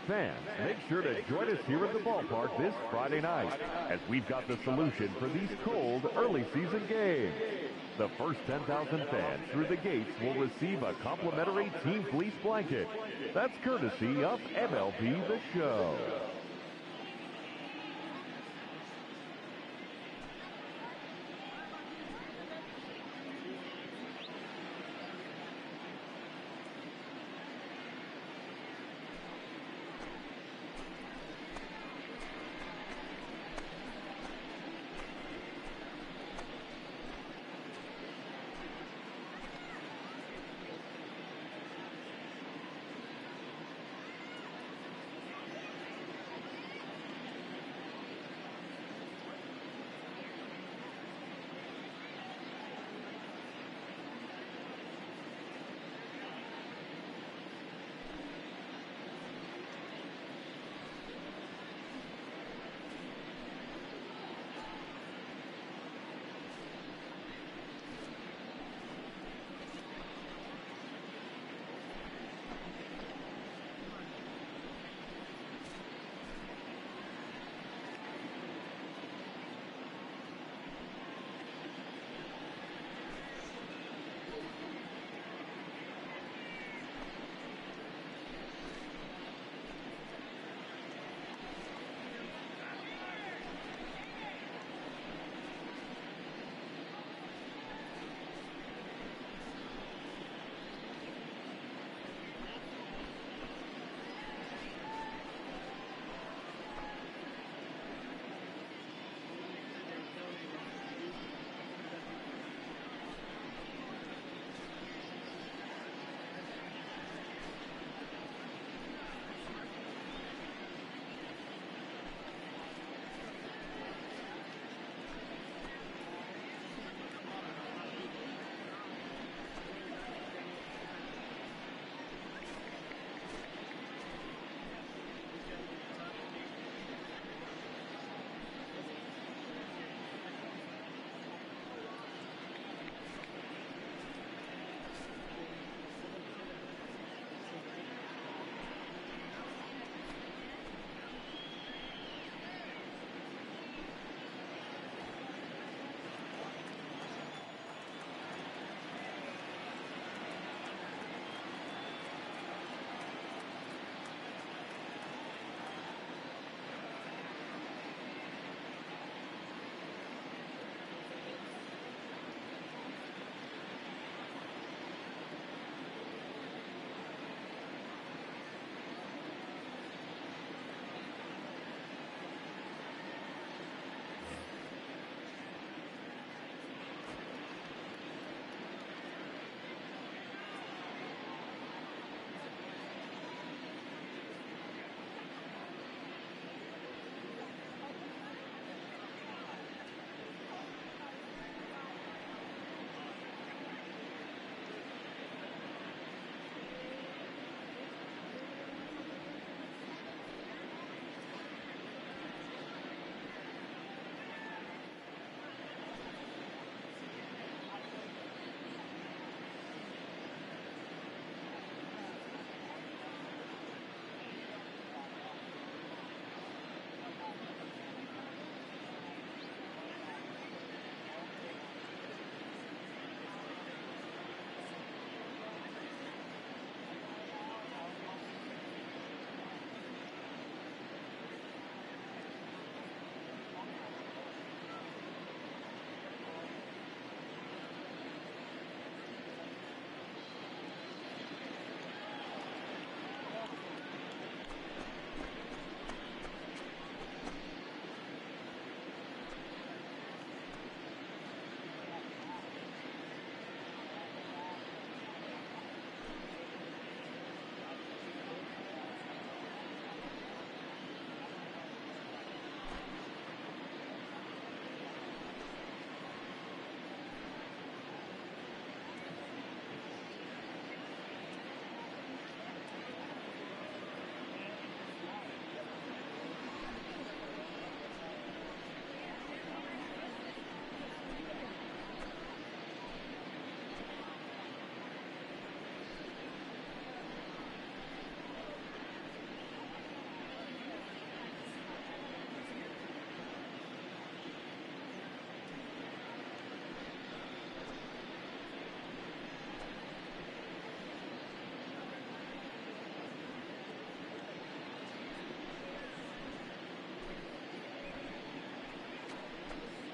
Fans, make sure to join us here at the ballpark this Friday night as we've got the solution for these cold early season games. The first 10,000 fans through the gates will receive a complimentary team fleece blanket. That's courtesy of MLB The Show.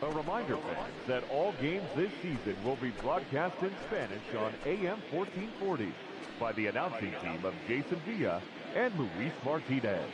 A reminder, fans, that all games this season will be broadcast in Spanish on AM 1440 by the announcing team of Jason Villa and Luis Martinez.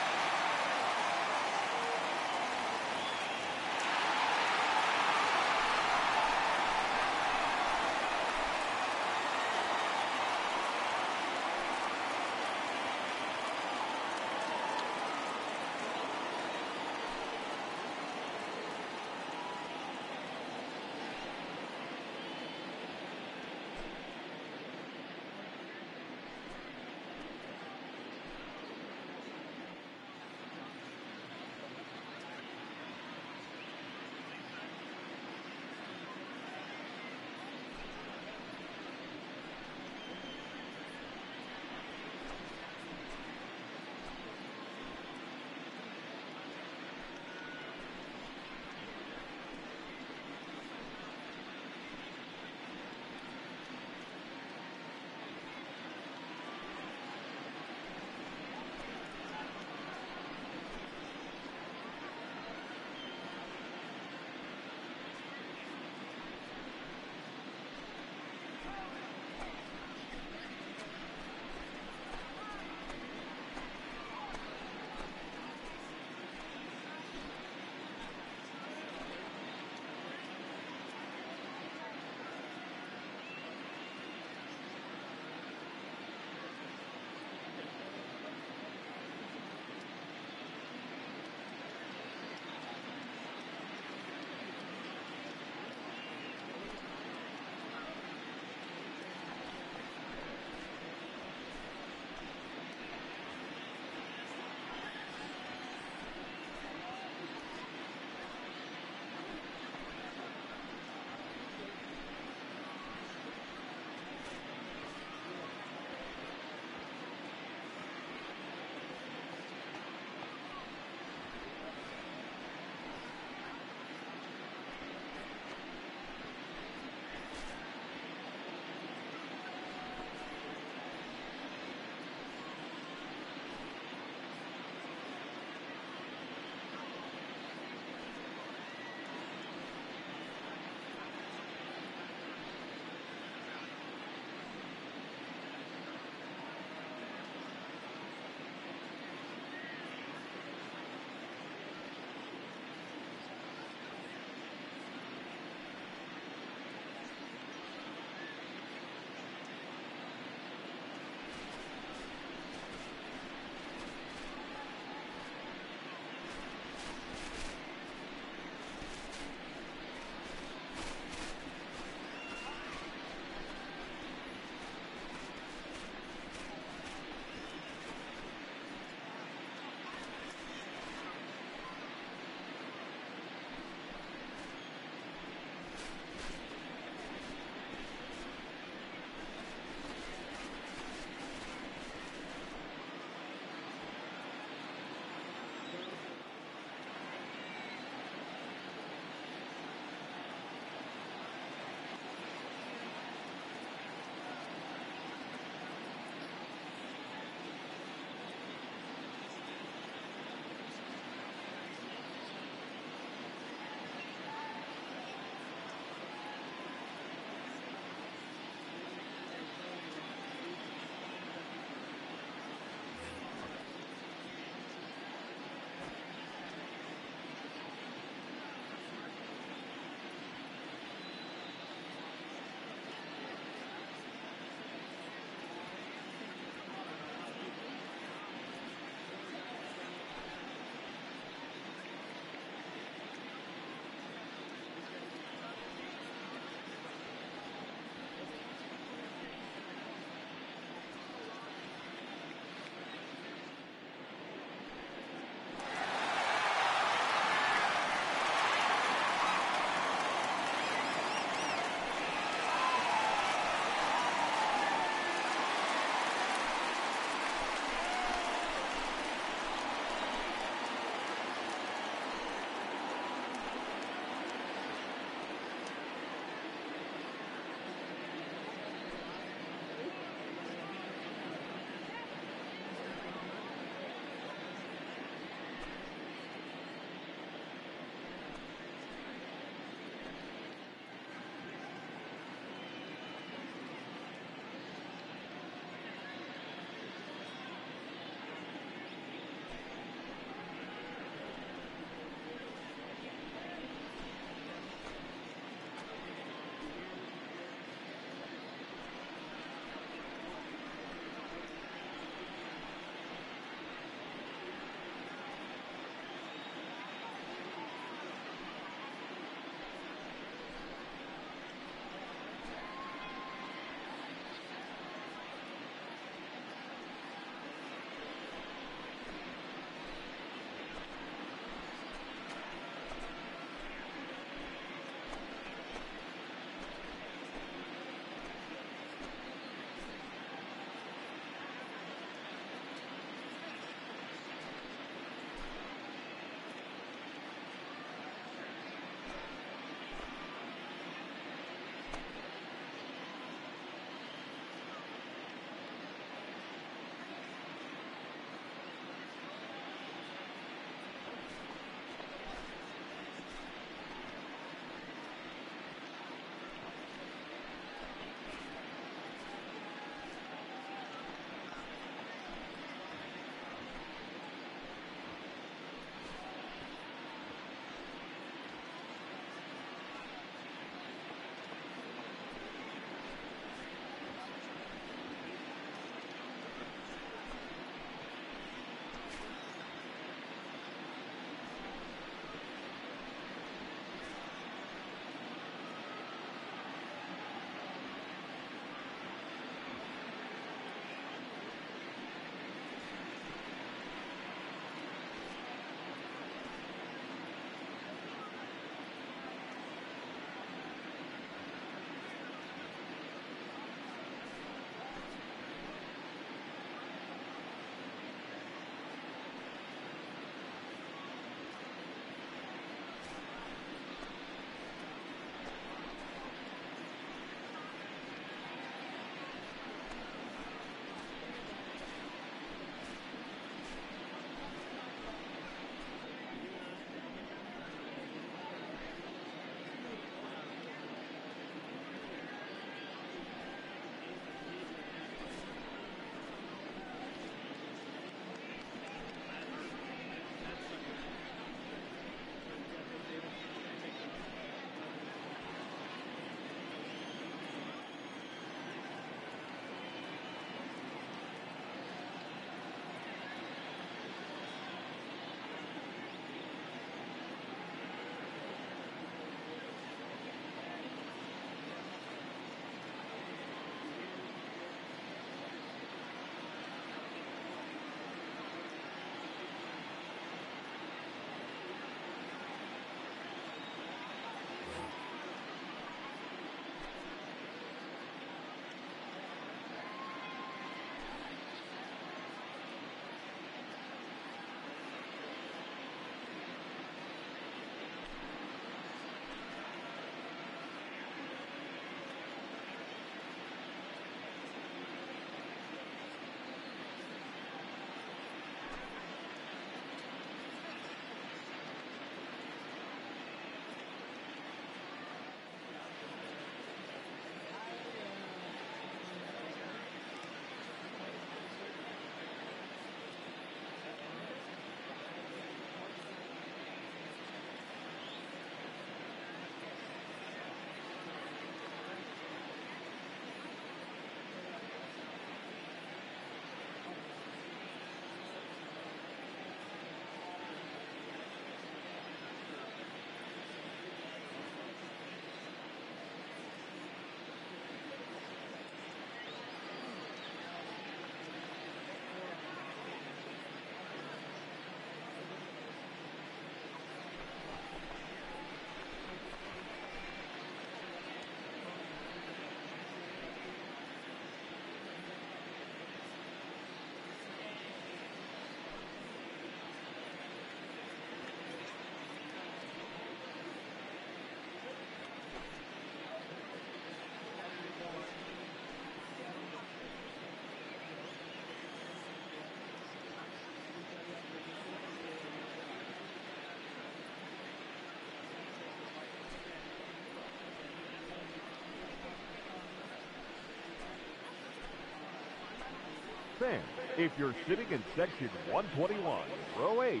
Fans, if you're sitting in section 121, row H,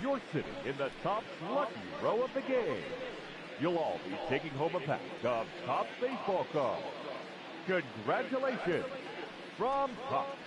you're sitting in the Topps lucky row of the game. You'll all be taking home a pack of Topps baseball cards. Congratulations from Topps.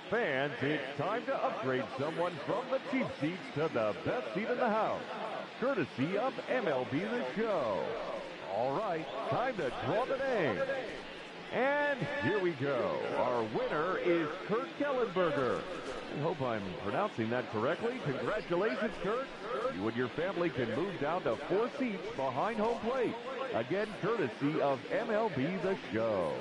Fans, it's time to upgrade someone from the cheap seats to the best seat in the house, courtesy of MLB The Show. All right, time to draw the name. And here we go. Our winner is Kurt Kellenberger. I hope I'm pronouncing that correctly. Congratulations, Kurt. You and your family can move down to 4 seats behind home plate. Again, courtesy of MLB The Show.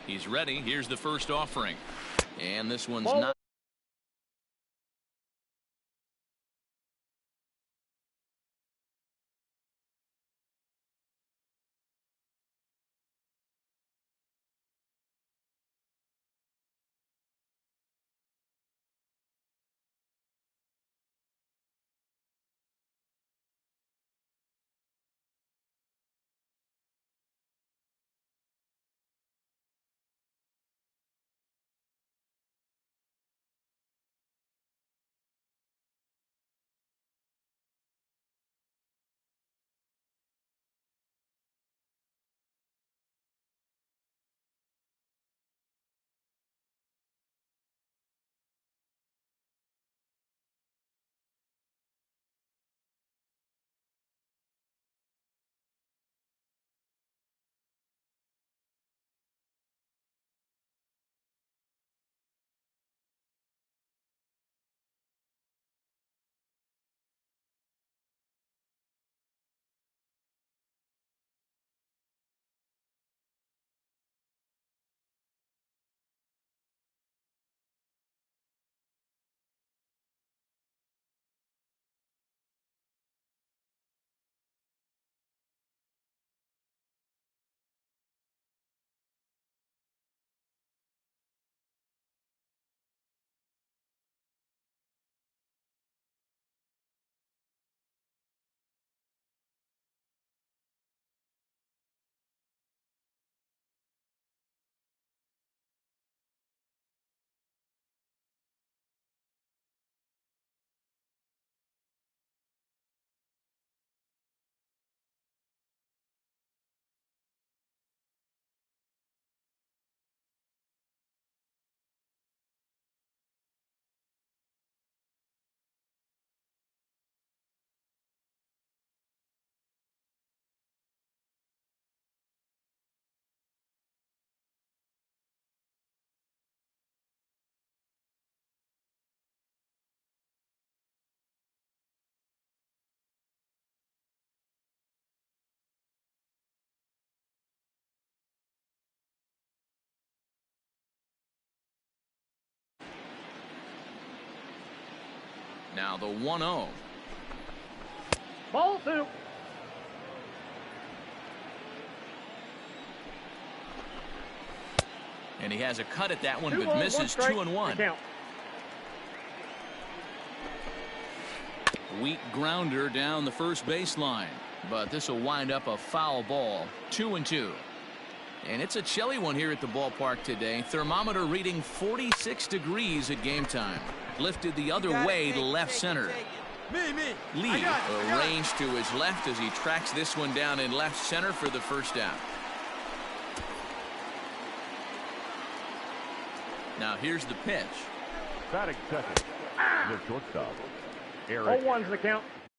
He's ready. Here's the first offering. And this one's Ball. not. Now the 1-0. Ball 2. And he has a cut at that one, 2 but balls, misses 2-1. Count. Weak grounder down the first baseline, but this will wind up a foul ball. 2-2. And it's a chilly one here at the ballpark today. Thermometer reading 46 degrees at game time. Lifted the other way to left center. Lee arranged to his left as he tracks this one down in left center for the first out. Now here's the pitch. Batting second, the shortstop, Eric. 0-1's the count.